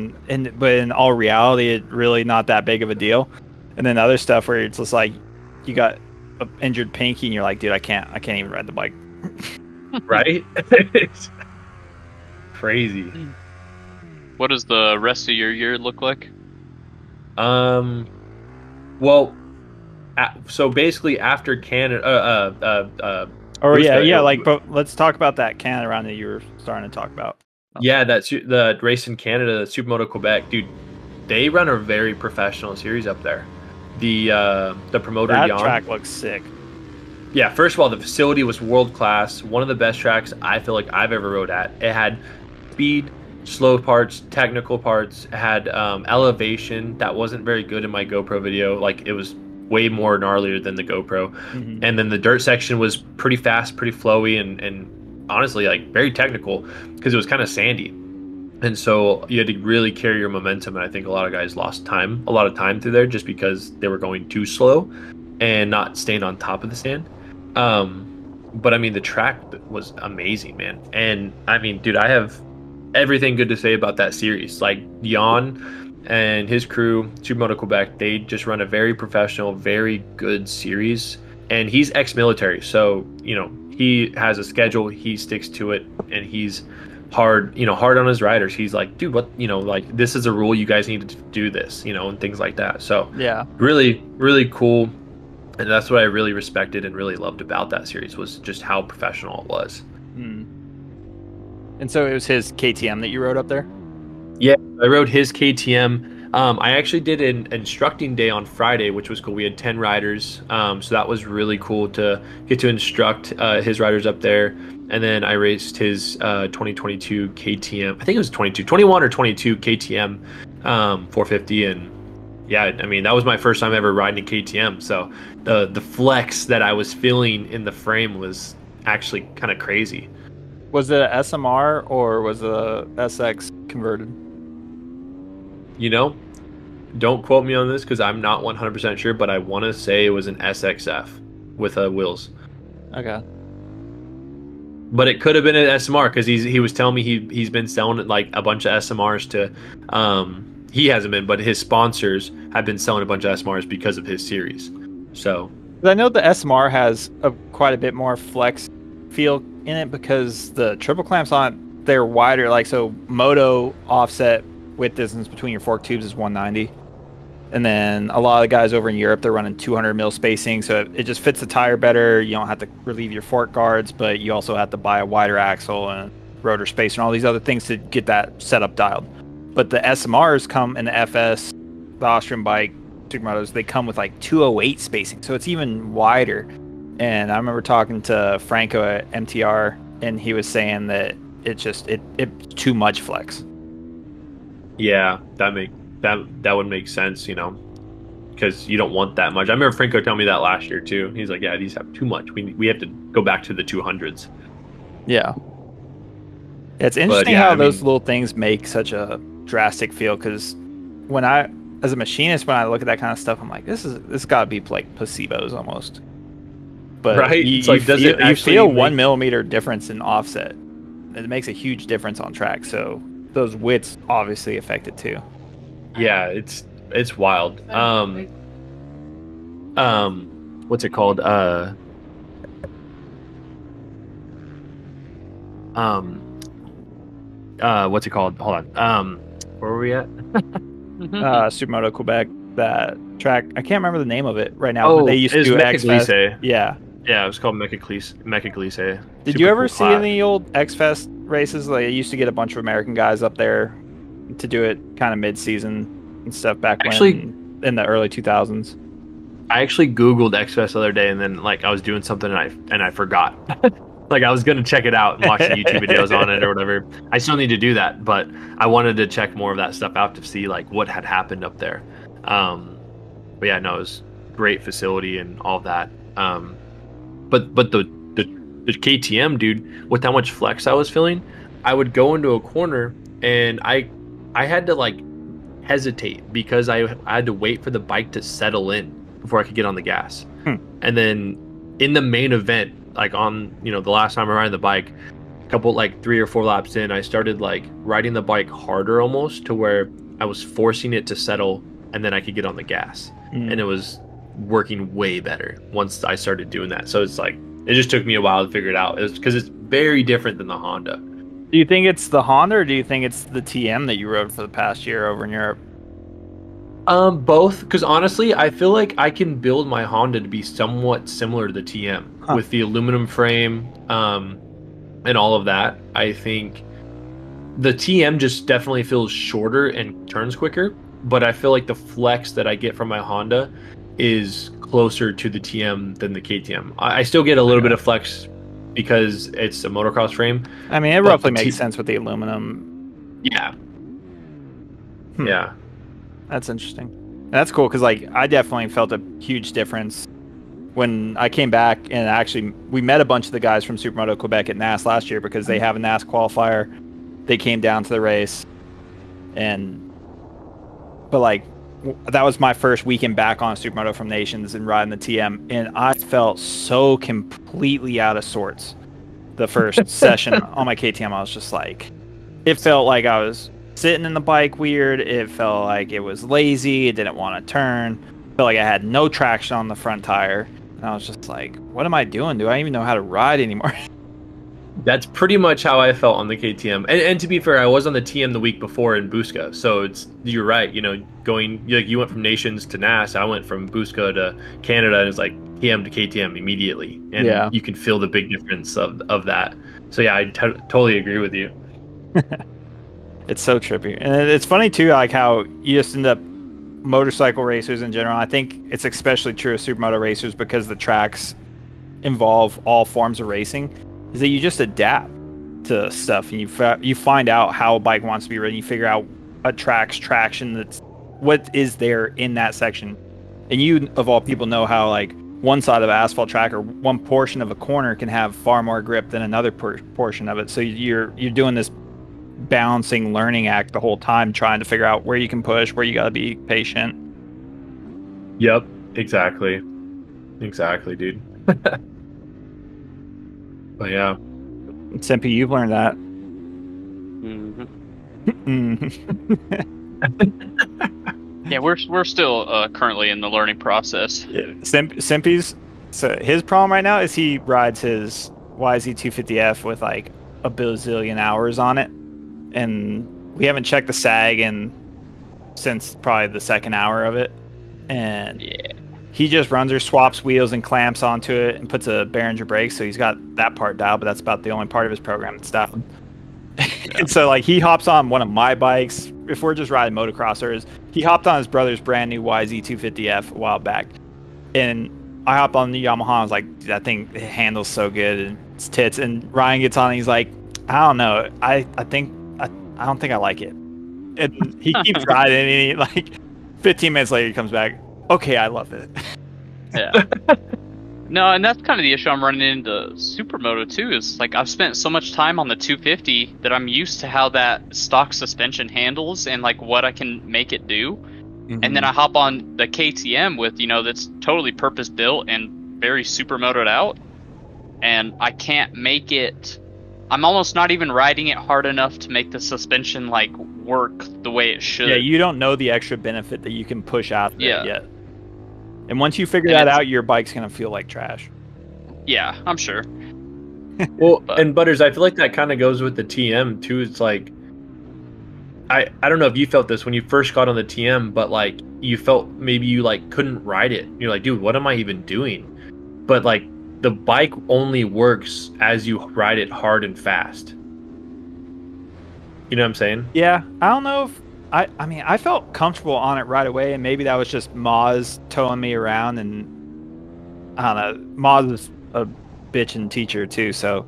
but in all reality, it's really not that big of a deal. And then other stuff where it's just like, you got an injured pinky, and you're like, dude, I can't even ride the bike. Right? It's crazy. What does the rest of your year look like? Well, so basically after Canada, but let's talk about that Canada round that you were starting to talk about. Yeah, that's the race in Canada, the Supermoto Quebec, dude. They run a very professional series up there. The promoter, that Jan, track looks sick. Yeah, first of all, the facility was world class. One of the best tracks I feel like I've ever rode at. It had speed, slow parts, technical parts. It had elevation that wasn't very good in my GoPro video. Like, it was way more gnarlier than the GoPro. Mm-hmm. And then the dirt section was pretty fast, pretty flowy, and honestly, like, very technical because it was kind of sandy. And so you had to really carry your momentum. And I think a lot of guys lost a lot of time through there just because they were going too slow and not staying on top of the stand. But I mean, the track was amazing, man. And I mean, dude, I have everything good to say about that series. Like, Jan and his crew, Supermoto Quebec, they just run a very professional, very good series. And he's ex-military, so, he has a schedule, he sticks to it, and he's hard on his riders. He's like, dude, what, like, this is a rule, you guys need to do this, and things like that. So yeah, really, really cool. And that's what I really respected and really loved about that series, was just how professional it was. And so it was his KTM that you rode up there? Yeah, I rode his KTM. I actually did an instructing day on Friday, which was cool. We had 10 riders, so that was really cool to get to instruct his riders up there. And then I raced his 2022 KTM. I think it was 21 or 22 KTM 450. And yeah, I mean, that was my first time ever riding a KTM. So the flex that I was feeling in the frame was actually kind of crazy. Was it an SMR or was it a SX converted? Don't quote me on this because I'm not 100% sure, but I want to say it was an SXF with wheels. Okay. But it could have been an SMR because he was telling me he's been selling like a bunch of SMRs to he hasn't been, but his sponsors have been selling a bunch of SMRs because of his series. So I know the SMR has quite a bit more flex feel in it because the triple clamps on it, they're wider. Like, so moto offset width distance between your fork tubes is 190. And then a lot of the guys over in Europe, they're running 200 mil spacing, so it just fits the tire better. You don't have to relieve your fork guards, but you also have to buy a wider axle and rotor spacer and all these other things to get that setup dialed. But the SMRs come in the FS, the Austrian bike, Supermotos, they come with like 208 spacing, so it's even wider. And I remember talking to Franco at MTR, and he was saying that it's too much flex. Yeah, that would make sense, because you don't want that much. I remember Franco telling me that last year too. He's like, yeah, these have too much. We have to go back to the 200s. Yeah. It's interesting how those little things make such a drastic feel, because as a machinist, when I look at that kind of stuff, I'm like, this got to be like placebos almost. But right? you feel 1 millimeter difference in offset. It makes a huge difference on track. So those widths obviously affect it too. Yeah, it's wild. What's it called? What's it called? Hold on. Where were we at? Supermoto Quebec. That track, I can't remember the name of it right now. But they used to do X-Fest. Yeah, it was called Mechaglise. Did you ever see any old X-Fest races? Like, I used to get a bunch of American guys up there to do it kind of mid-season and stuff back when in the early 2000s. I actually Googled X-Fest the other day, and then like I was doing something and I forgot. Like I was gonna check it out and watch the YouTube videos on it or whatever. I still need to do that, but I wanted to check more of that stuff out to see like what had happened up there. But yeah, no, it was great facility and all that. But the KTM, dude, with how much flex I was feeling, I would go into a corner and I had to like hesitate because I had to wait for the bike to settle in before I could get on the gas. And then in the main event, like on, the last time I ride the bike, a couple, like 3 or 4 laps in, I started like riding the bike harder almost to where I was forcing it to settle and then I could get on the gas. And it was working way better once I started doing that. So it's like, it just took me a while to figure it out. It was because it's very different than the Honda. Do you think it's the Honda or do you think it's the TM that you rode for the past year over in Europe? Both, because honestly, I feel like I can build my Honda to be somewhat similar to the TM with the aluminum frame, and all of that. I think the TM just definitely feels shorter and turns quicker, but I feel like the flex that I get from my Honda is closer to the TM than the KTM. I still get a little bit of flex because it's a motocross frame. I mean, it roughly makes sense with the aluminum. Yeah. Yeah. That's interesting. And that's cool because like I definitely felt a huge difference when I came back, and actually we met a bunch of the guys from Supermoto Quebec at Nass last year because they have a Nass qualifier. They came down to the race, but like that was my first weekend back on Supermoto from Nations and riding the TM, and I felt so completely out of sorts the first session on my KTM. I was just like, it felt like I was sitting in the bike weird. It felt like it was lazy. It didn't want to turn. Felt like I had no traction on the front tire. And I was just like, what am I doing? Do I even know how to ride anymore? That's pretty much how I felt on the KTM. And to be fair, I was on the TM the week before in Busca. So you're right. Going, like, you went from Nations to Nass. I went from Busca to Canada, and it's like TM to KTM immediately. And you can feel the big difference of that. So yeah, I totally agree with you. It's so trippy. And it's funny too, like how you just end up motorcycle racers in general. I think it's especially true of supermoto racers because the tracks involve all forms of racing, is that you just adapt to stuff and you find out how a bike wants to be ridden. You figure out a track's traction, that's what is there in that section. And you, of all people, know how like one side of an asphalt track or one portion of a corner can have far more grip than another portion of it. So you're doing this balancing learning act the whole time, trying to figure out where you can push, where you got to be patient. Yep, exactly, dude. But yeah, Samp, you've learned that. Yeah, we're still currently in the learning process. Simpy's, so his problem right now is he rides his YZ250F with like a bazillion hours on it, and we haven't checked the sag since probably the second hour of it, and Yeah. he just runs or swaps wheels and clamps onto it and puts a Behringer brake, so he's got that part dialed, but that's about the only part of his program that's dialed. And so like he hops on one of my bikes if we're just riding motocrossers. He hopped on his brother's brand new YZ250F a while back, and I hop on the Yamaha. I was like, that thing handles so good and it's tits. And Ryan gets on and he's like, I don't know, I don't think I like it. And he keeps riding, and he, like 15 minutes later he comes back, okay, I love it. Yeah. No, and that's kind of the issue I'm running into Supermoto too. Is like I've spent so much time on the 250 that I'm used to how that stock suspension handles and like what I can make it do. Mm-hmm. And then I hop on the KTM with, that's totally purpose built and very supermotoed out, and I can't make it. I'm almost not even riding it hard enough to make the suspension like work the way it should. Yeah, you don't know the extra benefit that you can push out of it yet. And once you figure And that out, your bike's gonna feel like trash. Yeah, I'm sure. Well, and Butters, I feel like that kind of goes with the TM too. It's like, I don't know if you felt this when you first got on the TM, but like you felt maybe you like couldn't ride it. You're like, dude, what am I even doing? But like the bike only works as you ride it hard and fast. You know what I'm saying? Yeah, I don't know if I mean I felt comfortable on it right away, and maybe that was just Moz towing me around, and I don't know. Moz is a bitchin' teacher too, so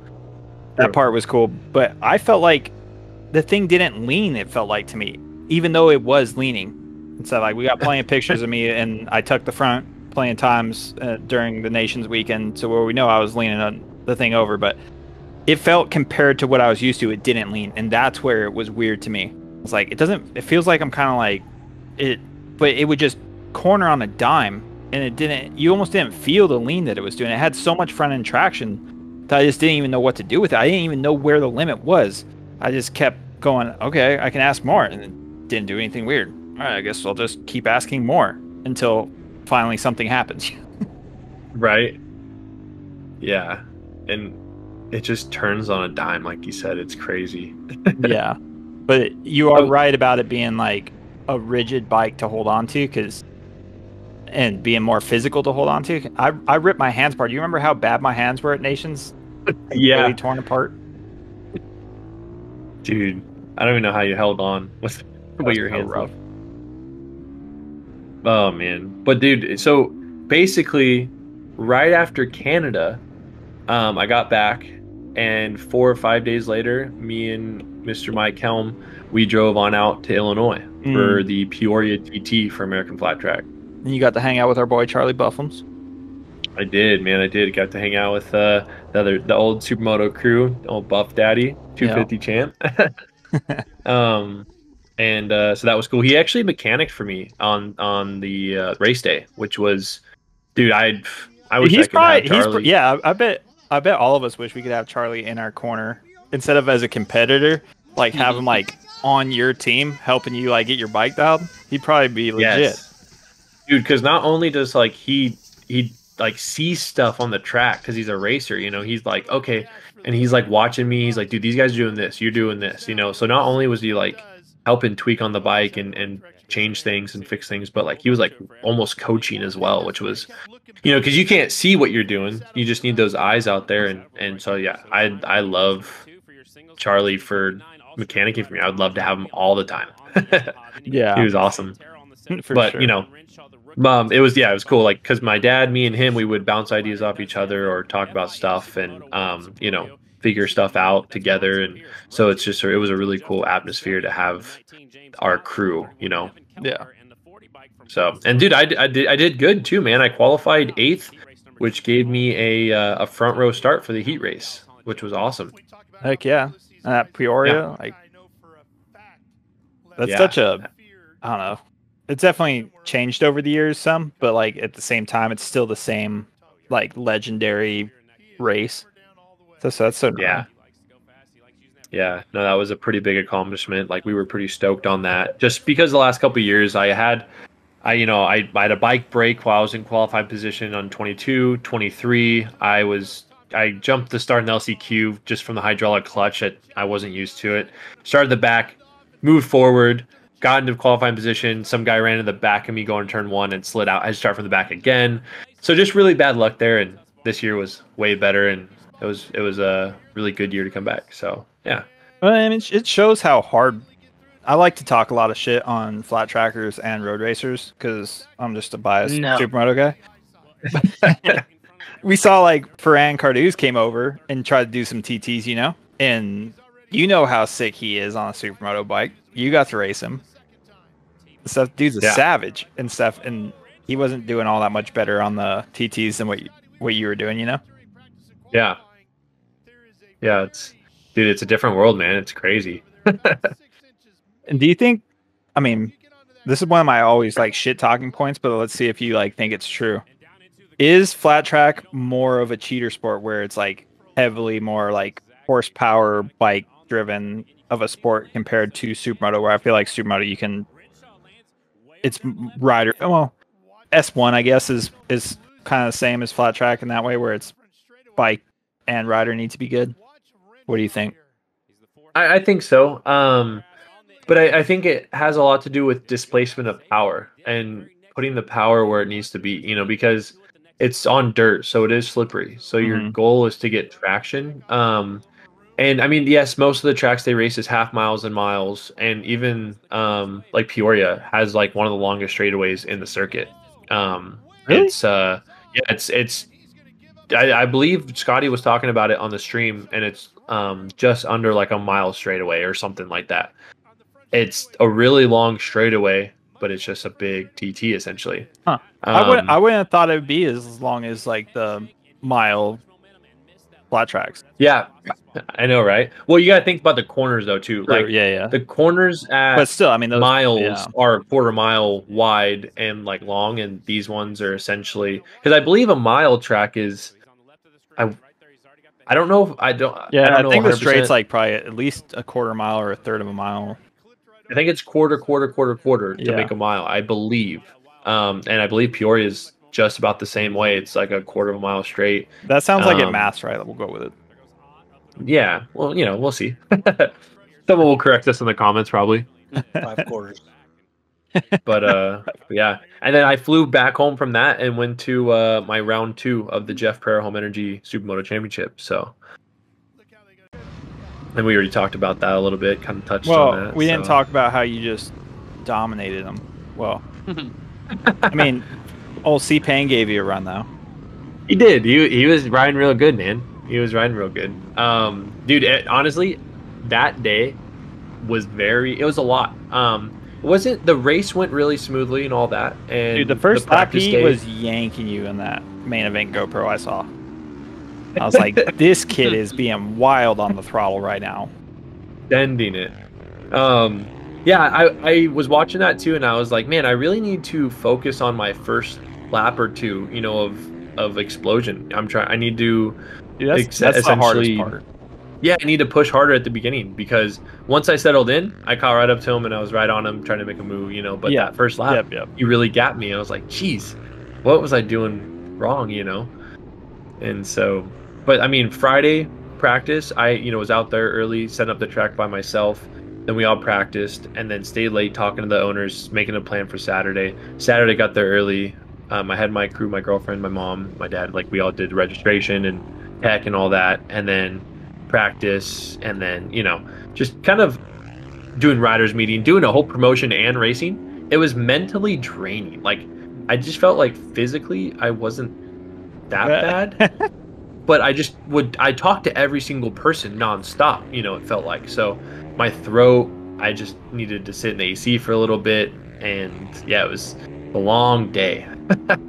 that part was cool. But I felt like the thing didn't lean. It felt like to me, even though it was leaning. And so like we got plenty of pictures of me, and I tucked the front plenty of times during the Nations weekend, so where we know I was leaning on the thing over, but it felt compared to what I was used to, it didn't lean, and that's where it was weird to me. It's like it feels like I'm kind of like it, but it would just corner on a dime, and it didn't. You almost didn't feel the lean that it was doing. It had so much front end traction that I just didn't even know what to do with it. I didn't even know where the limit was. I just kept going, okay, I can ask more, and it didn't do anything weird. All right, I guess I'll just keep asking more until finally something happens. Right. Yeah. And it just turns on a dime, like you said. It's crazy. Yeah. But you are right about it being like a rigid bike to hold on to, and being more physical to hold on to. I ripped my hands apart. Do you remember how bad my hands were at Nations? Yeah. Really torn apart. Dude, I don't even know how you held on with your hands rough. Oh man. But dude, so basically right after Canada, I got back, and 4 or 5 days later, me and Mr. Mike Helm, we drove on out to Illinois for the Peoria TT for American Flat Track. And you got to hang out with our boy Charlie Buffums. I did, man. I did. Got to hang out with the old Supermoto crew, old Buff Daddy, 250 champ. So that was cool. He actually mechanicked for me on the race day, which was, dude, I wish I could have Charlie. I bet all of us wish we could have Charlie in our corner instead of as a competitor. Like have him like on your team helping you like get your bike dialed. He'd probably be legit. Yes. Dude, because not only does like he like sees stuff on the track because he's a racer, he's like, okay, and he's like watching me. He's like, dude, these guys are doing this, you're doing this, So not only was he like helping tweak on the bike and change things and fix things, but like he was like almost coaching as well, which was, because you can't see what you're doing, you just need those eyes out there, and so yeah, I love Charlie for mechanicking for me. I would love to have him all the time. Yeah, he was awesome. But sure. It was cool. Like, cause my dad, me and him, we would bounce ideas off each other or talk about stuff and, figure stuff out together. And so it was a really cool atmosphere to have our crew, Yeah. So, and dude, I did good too, man. I qualified 8th, which gave me a front row start for the heat race, which was awesome. Heck yeah. Peoria, like that's such a, I don't know. It's definitely changed over the years some, but like at the same time, it's still the same like legendary race. So that's so nice. Yeah, no, that was a pretty big accomplishment. Like we were pretty stoked on that, just because the last couple of years I had a bike break while I was in qualified position on 22, 23. I was I jumped the start in the LCQ just from the hydraulic clutch. I wasn't used to it. Started the back, moved forward, got into qualifying position. Some guy ran in the back of me going turn 1 and slid out. I had to start from the back again. So just really bad luck there. And this year was way better, and it was a really good year to come back. So yeah. Well, I mean, it shows how hard. I like to talk a lot of shit on flat trackers and road racers because I'm just a biased supermoto guy. We saw like Ferran Carduz came over and tried to do some TTs, you know, and you know how sick he is on a supermoto bike. You got to race him. Stuff, dude's a savage and stuff, and he wasn't doing all that much better on the TTs than what you were doing, you know. Yeah, it's a different world, man. It's crazy. And do you think, I mean, this is one of my always like shit talking points, but let's see if you like think it's true. Is flat track more of a cheater sport where it's like heavily more like horsepower bike driven of a sport compared to supermoto, where I feel like supermoto it's rider, well, S1 I guess is kind of the same as flat track in that way, where it's bike and rider need to be good. What do you think? I think so. But I think it has a lot to do with displacement of power and putting the power where it needs to be, you know, because it's on dirt, so it is slippery. So your goal is to get traction. And I mean, yes, most of the tracks they race is half miles and miles, and even like Peoria has like one of the longest straightaways in the circuit. Really? It's I believe Scotty was talking about it on the stream, and it's just under like a mile straightaway or something like that. It's a really long straightaway, but it's just a big TT essentially. Huh. I wouldn't have thought it would be as long as like the mile flat tracks. Yeah, I know, right? Well, you got to think about the corners though too. Like, the corners but still, I mean, those miles are a quarter mile wide and like long, and these ones are essentially, because I believe a mile track is, I don't know if I don't. Yeah, I don't think know the straight's like probably at least a quarter mile or a third of a mile. I think it's quarter to make a mile, I believe. And I believe Peoria is just about the same way. It's like a quarter of a mile straight. That sounds like it maths right. We'll go with it. Yeah, well, you know, we'll see. Someone will correct us in the comments probably. 5 quarters. But yeah, and then I flew back home from that and went to my round 2 of the Jeff Prayer Home Energy Supermoto Championship. So, and we already talked about that a little bit, kind of touched on that. We didn't talk about how you just dominated them. Well, I mean, old C-Pain gave you a run though. He did. He was riding real good, man. He was riding real good. Dude, honestly, that day was it was a lot. Wasn't the race went really smoothly and all that? And dude, the first lap he was yanking you in that main event GoPro I saw. I was like, this kid is being wild on the throttle right now. Bending it. Yeah, I was watching that too, and I was like, man, I really need to focus on my first lap or two, you know, of explosion. I need to. Dude, that's the hardest part. Yeah, I need to push harder at the beginning, because once I settled in, I caught right up to him and I was right on him trying to make a move, you know. But that first lap, he really got me. I was like, geez, what was I doing wrong, you know? And so, but I mean, Friday practice, I was out there early, setting up the track by myself. Then we all practiced and then stayed late talking to the owners, making a plan for Saturday. Saturday got there early. I had my crew, my girlfriend, my mom, my dad, like we all did registration and tech and all that. And then practice, and then just kind of doing riders meeting, doing a whole promotion and racing. It was mentally draining. Like I just felt like physically I wasn't that bad, but I talked to every single person nonstop, it felt like. So my throat, I just needed to sit in the AC for a little bit, and yeah, it was a long day.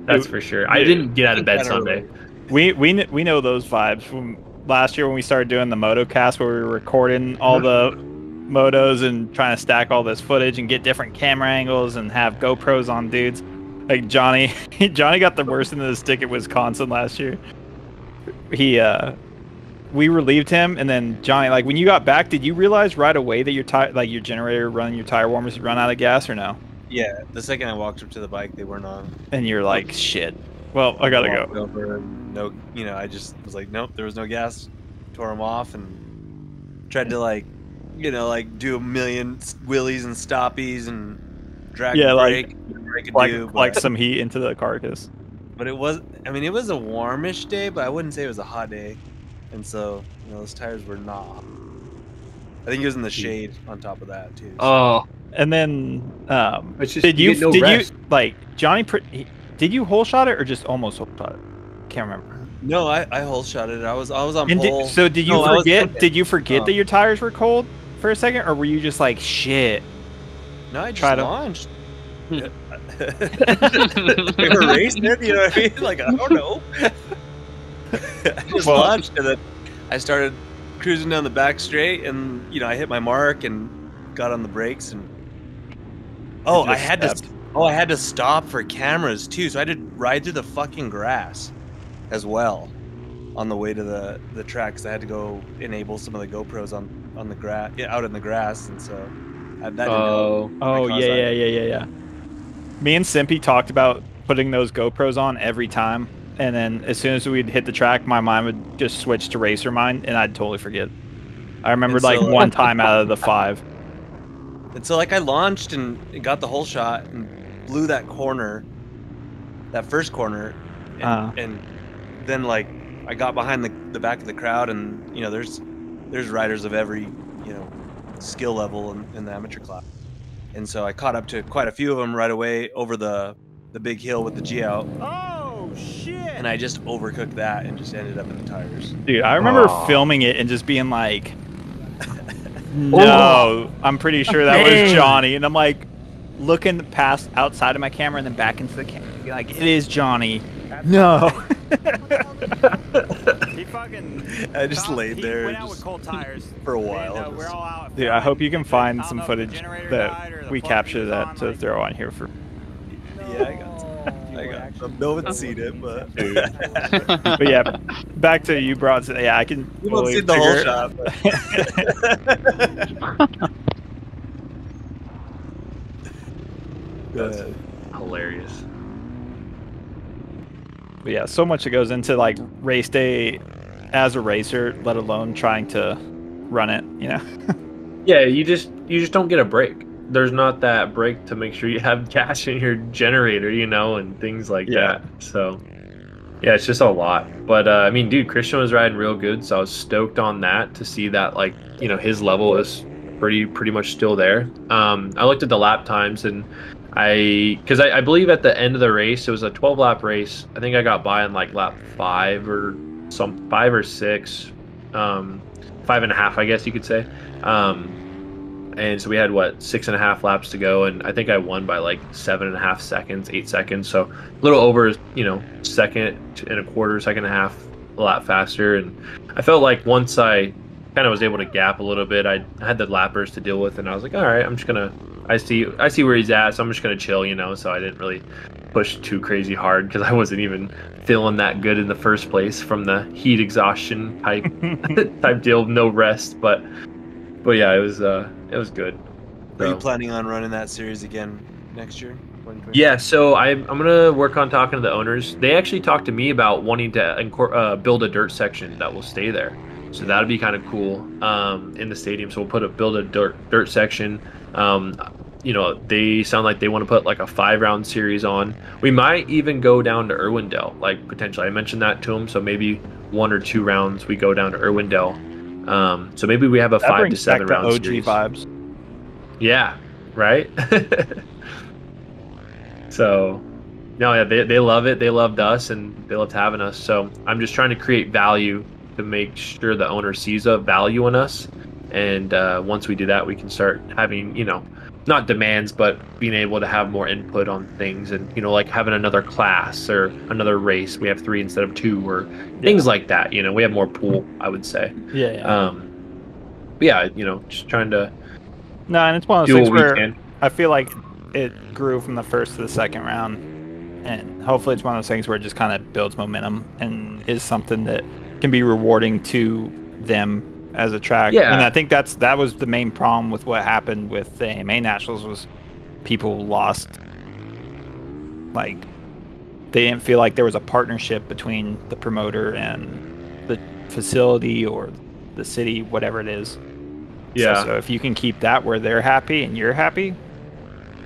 That's for sure. I didn't get out of bed Sunday. We know those vibes from last year when we started doing the MotoCast, where we were recording all the motos and trying to stack all this footage and get different camera angles and have GoPros on dudes. Like Johnny got the worst end of the stick at Wisconsin last year. We relieved him, and then Johnny, like when you got back, did you realize right away that your your generator running your tire warmers had run out of gas or no? Yeah, the second I walked up to the bike, they weren't on. And you're like, shit. Well, I gotta Walked go. over and no, I just was like, nope, there was no gas. Tore them off and tried to like do a million wheelies and stoppies and drag Yeah, the like brake, I could do, like but some heat into the carcass. it was. I mean, it was a warmish day, but I wouldn't say it was a hot day. And so, those tires were not. I think it was in the shade on top of that too. So. Oh, And then, it's just did you you get no did rest. you like Johnny? Did you hole shot it or just almost hole shot it? Can't remember. No, I hole shot it. I was on And pole. so did you No, I was forget? second. Did you forget Oh. that your tires were cold for a second, or were you just like shit? No, I just Try to- launched. We were racing it, you know what I mean? Like, I don't know. I just Well- launched and then I started cruising down the back straight and, I hit my mark and got on the brakes and I had to stop for cameras too. So I had to ride through the fucking grass as well on the way to the track because I had to go enable some of the GoPros on the grass, out in the grass, and so that didn't help. Oh Because yeah. Me and Simpy talked about putting those GoPros on every time, and then as soon as we'd hit the track, my mind would just switch to racer mind, and I'd totally forget. I remembered And so, like one time out of the 5. And so I launched and got the whole shot and blew that corner, that first corner, and then like I got behind the back of the crowd and there's riders of every skill level in the amateur class, and so I caught up to quite a few of them right away over the big hill with the G out. Oh shit! And I just overcooked that and just ended up in the tires. Dude, I remember filming it and just being like, no, I'm pretty sure that was Johnny. And I'm like, looking past outside of my camera and then back into the camera. Like, it is Johnny. No. He fucking. I just laid there Went out with cold tires for a while. And, we're all out. Dude, I hope you can find some I don't know if footage the generator that died or the we plug capture was that on, to like- throw on here for. Yeah, I got some. No one's seen it, but But yeah, back to you, Bronson. Yeah, I can. you won't totally see the whole figure- shot. That's hilarious. But yeah, so much that goes into like race day as a racer, let alone trying to run it. Yeah, you just don't get a break. There's not that break to make sure you have gas in your generator, and things like Yeah. that. So yeah, it's just a lot. But I mean, dude, Christian was riding real good, so I was stoked on that to see that his level is pretty much still there. I looked at the lap times and because I believe at the end of the race it was a 12-lap race. I think I got by on like lap 5 or 6, 5.5, I guess you could say. And so we had 6.5 laps to go, and I think I won by like 7.5 seconds, 8 seconds. So a little over, second and a quarter, second and a half, a lap faster. And I felt like once I kind of was able to gap a little bit, I had the lappers to deal with, and I was like, all right, I see where he's at, so I'm just gonna chill, So I didn't really push too crazy hard because I wasn't even feeling that good in the first place from the heat exhaustion type deal, no rest. But yeah, it was good. Are you So, planning on running that series again next year? 2020? yeah, so I'm gonna work on talking to the owners. They actually talked to me about wanting to build a dirt section that will stay there. So that'd be kind of cool in the stadium. So we'll build a dirt section. They sound like they want to put like a 5-round series on. We might even go down to Irwindale, like potentially. I mentioned that to them. So maybe 1 or 2 rounds we go down to Irwindale. So maybe we have a That 5 to brings back 7 the round OG series. vibes. Yeah, right. So, no, yeah, they love it. They loved us, and they loved having us. So I'm just trying to create value to make sure the owner sees a value in us. And once we do that, we can start having, not demands, but being able to have more input on things, and like having another class or another race. We have 3 instead of 2, or things like that. We have more pool, I would say. Yeah. But yeah, just trying to No, and it's one of do those things what we where can. I feel like it grew from the first to the second round, and hopefully it's one of those things where it just kind of builds momentum and is something that can be rewarding to them as a track. Yeah. And I think that was the main problem with what happened with the AMA Nationals was people lost like they didn't feel like there was a partnership between the promoter and the facility or the city, whatever it is. Yeah. So if you can keep that where they're happy and you're happy,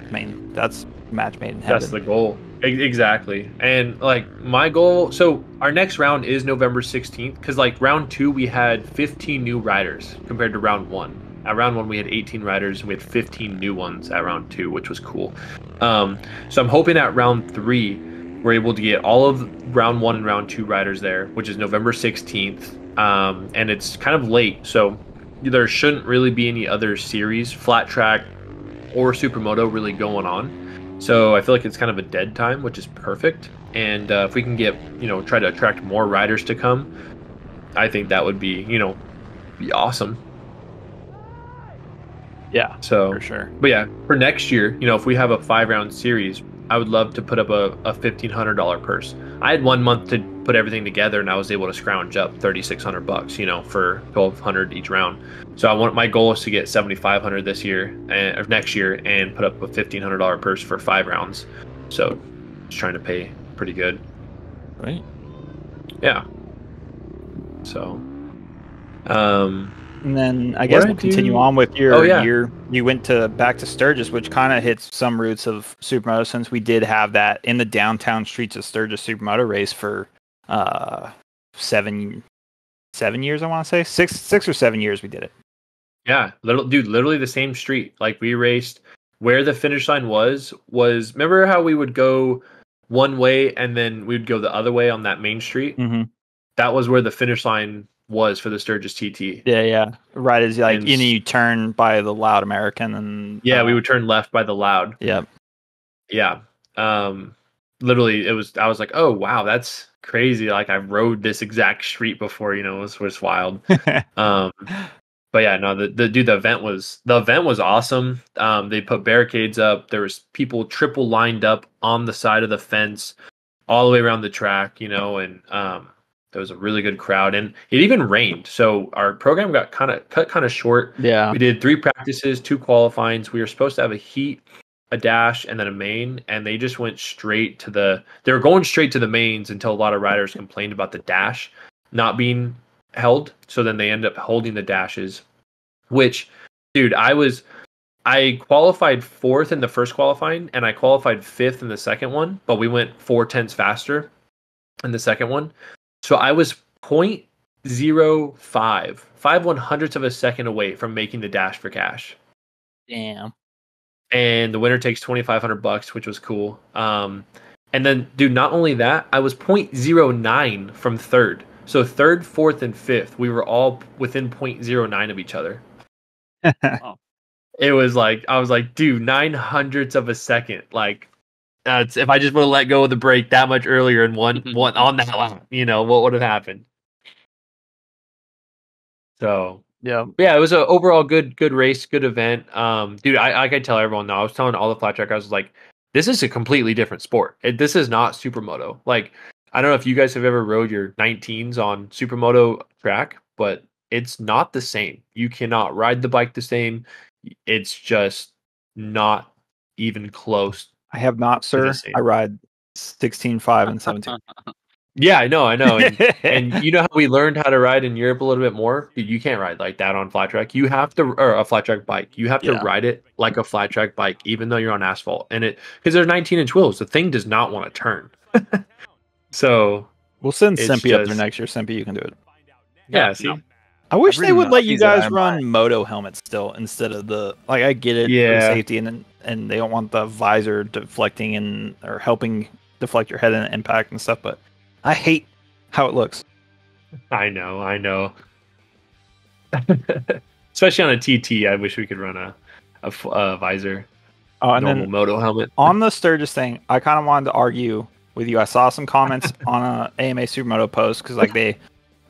I mean, that's a match made in heaven. That's the goal. Exactly. And like my goal, so our next round is November 16th, because like round 2 we had 15 new riders compared to round 1. At round 1 we had 18 riders and we had 15 new ones at round 2, which was cool. So I'm hoping at round 3 we're able to get all of round 1 and round 2 riders there, which is November 16th. And it's kind of late, so there shouldn't really be any other series, flat track or supermoto, really going on. So I feel like it's kind of a dead time, which is perfect. And if we can get, try to attract more riders to come, I think that would be, be awesome. Yeah, so for sure. But yeah, for next year, if we have a 5-round series, I would love to put up a $1,500 purse. I had 1 month to put everything together, and I was able to scrounge up $3,600, for $1,200 each round. So my goal is to get $7,500 this year or next year, and put up a $1,500 purse for 5 rounds. So, just trying to pay pretty good. Right. Yeah. So, and then I guess we'll continue on with your year. You went back to Sturgis, which kind of hits some roots of Supermoto, since we did have that in the downtown streets of Sturgis Supermoto race for 7 years, I want to say. 6 or 7 years we did it. Yeah, literally the same street. Like, we raced where the finish line was remember how we would go one way and then we'd go the other way on that main street? Mm-hmm. That was where the finish line was for the Sturgis TT. Yeah. Right as you turn by the Loud American, and we would turn left by the Loud. Yep. Yeah. Literally, I was like, oh wow, that's crazy. Like, I rode this exact street before. It was wild. But yeah, no, the event was awesome. They put barricades up. There was people triple lined up on the side of the fence, all the way around the track. And there was a really good crowd, and it even rained. So our program got cut kind of short. Yeah, we did 3 practices, 2 qualifyings. We were supposed to have a heat, a dash, and then a main, and they just went straight to they were going straight to the mains until a lot of riders complained about the dash not being held. So then they end up holding the dashes, which, dude, I qualified 4th in the first qualifying, and I qualified 5th in the second one, but we went 4/10 faster in the second one. So I was 0.05, 5/100ths of a second away from making the dash for cash. Damn. And the winner takes $2,500, which was cool. And then, dude, not only that, I was 0.09 from 3rd. So 3rd, 4th, and 5th, we were all within 0.09 of each other. Wow. It was like, I was like, dude, 900ths of a second. Like, if I just would have let go of the brake that much earlier and one on that lap, what would have happened? So yeah, it was an overall good race, good event. Dude, I can tell everyone now. I was telling all the flat track, I was like, this is a completely different sport. This is not supermoto. Like, I don't know if you guys have ever rode your 19s on supermoto track, but it's not the same. You cannot ride the bike the same. It's just not even close. I have not, sir. I ride 16.5 and 17. Yeah, I know. And you know how we learned how to ride in Europe a little bit more? Dude, you can't ride like that on flat track. You have to, or a flat track bike. You have to ride it like a flat track bike, even though you're on asphalt. And because they're 19-inch wheels, the thing does not want to turn. So we'll send Simpy up there next year. Simpy, you can do it. Yeah, see? I wish they would let you guys run moto helmets still instead of I get it for safety, and they don't want the visor deflecting or helping deflect your head and impact and stuff, but I hate how it looks. I know. Especially on a TT, I wish we could run a visor. Normal moto helmet. On the Sturgis thing, I kind of wanted to argue with you. I saw some comments on a AMA Supermoto post because they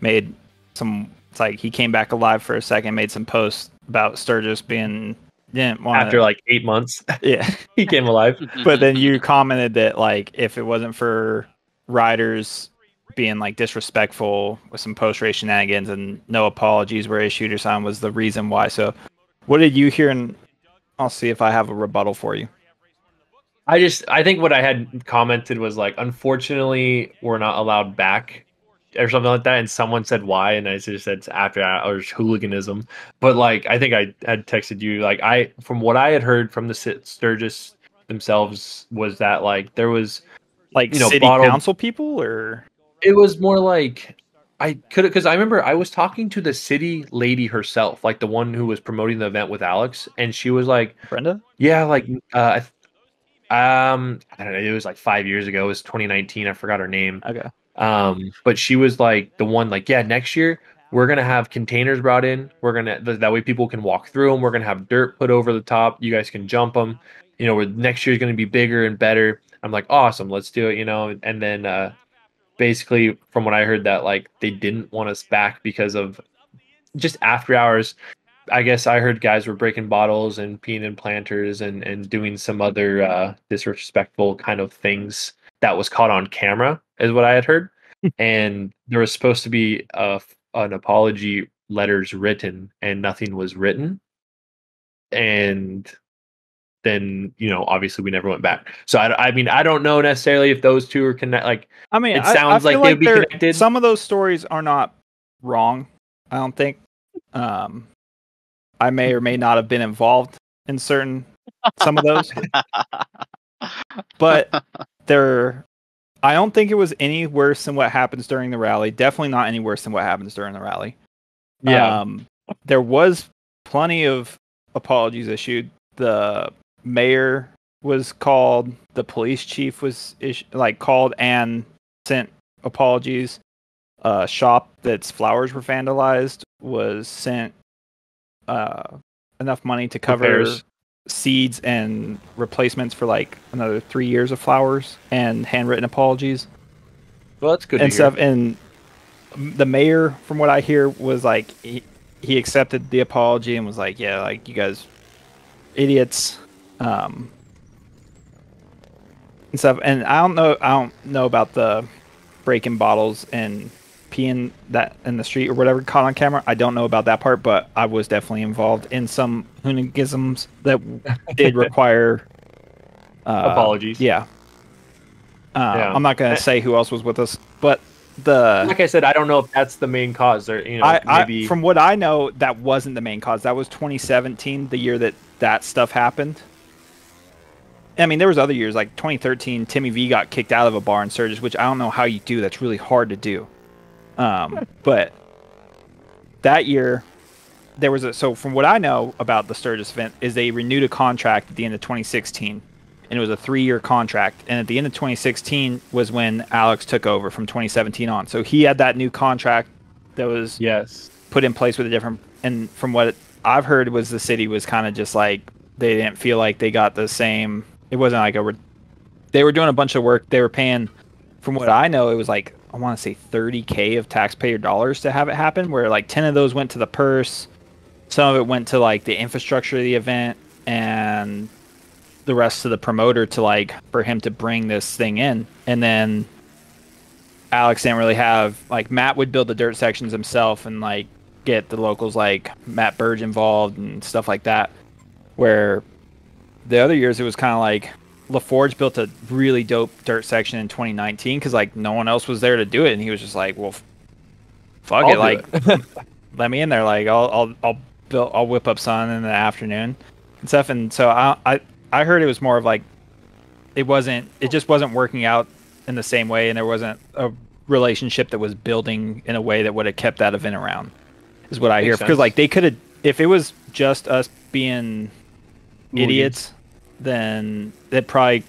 made some. It's like he came back alive for a second, made some posts about Sturgis didn't want after 8 months. Yeah, he came alive. But then you commented that if it wasn't for riders being disrespectful with some post-race shenanigans and no apologies were issued or something was the reason why. So what did you hear? And I'll see if I have a rebuttal for you. I think what I had commented was like, unfortunately, we're not allowed back or something like that. And someone said why, and I just said it's after hours hooliganism. But like, I think I had texted you like from what I had heard from the Sturgis themselves was that like there was Like city bottled. council people, or It was more like I could because I remember I was talking to the city lady herself, like the one who was promoting the event with Alex, and she was like, Brenda? "Yeah, like I don't know, it was like 5 years ago. It was 2019. I forgot her name. Okay. But she was like the one like, yeah, next year we're gonna have containers brought in. We're gonna that way people can walk through them. We're gonna have dirt put over the top. You guys can jump them. Next year's gonna be bigger and better. I'm like, awesome, let's do it. And then basically from what I heard that like they didn't want us back because of just after hours. I guess I heard guys were breaking bottles and peeing in planters and doing some other disrespectful kind of things that was caught on camera, is what I had heard. And there was supposed to be an apology letters written, and nothing was written. And then obviously we never went back. So I mean I don't know necessarily if those two are connected. Like I mean, it sounds I feel like they'd be connected. Some of those stories are not wrong. I don't think. I may or may not have been involved in some of those, but I don't think it was any worse than what happens during the rally. Definitely not any worse than what happens during the rally. Yeah. There was plenty of apologies issued. The mayor was called. The police chief was called and sent apologies. A shop that's flowers were vandalized was sent enough money to cover Repairs. Seeds and replacements for like another 3 years of flowers and handwritten apologies. Well, that's good and to stuff. hear. And the mayor, from what I hear, was like he accepted the apology and was like, yeah, like you guys idiots, and stuff. And I don't know about the breaking bottles and peeing that in the street or whatever caught on camera. I don't know about that part, but I was definitely involved in some hooliganisms that did require apologies. Yeah. Yeah. I'm not going to say who else was with us, but like I said, I don't know if that's the main cause, or maybe from what I know, that wasn't the main cause. That was 2017, the year that stuff happened. I mean, there was other years like 2013. Timmy V got kicked out of a bar in Sturgis, which I don't know how you do. That's really hard to do. But that year, there was so from what I know about the Sturgis event is they renewed a contract at the end of 2016, and it was a 3-year contract. And at the end of 2016 was when Alex took over from 2017 on. So he had that new contract that was put in place with a different. And from what I've heard was the city was kind of just like they didn't feel like they got the same. It wasn't like they were doing a bunch of work. They were paying, from what I know, it was like I want to say $30,000 of taxpayer dollars to have it happen. Where like 10 of those went to the Pearce, some of it went to like the infrastructure of the event, and the rest to the promoter to like for him to bring this thing in. And then Alex didn't really have like Matt would build the dirt sections himself and like get the locals like Matt Burge involved and stuff like that. Where the other years it was kind of like LaForge built a really dope dirt section in 2019 because like no one else was there to do it, and he was just like, well, fuck it, like let me in there, like I'll whip up sun in the afternoon and stuff. And so I heard it was more of like it just wasn't working out in the same way, and there wasn't a relationship that was building in a way that would have kept that event around, is what I hear. Because like they could have, if it was just us being idiots, then they probably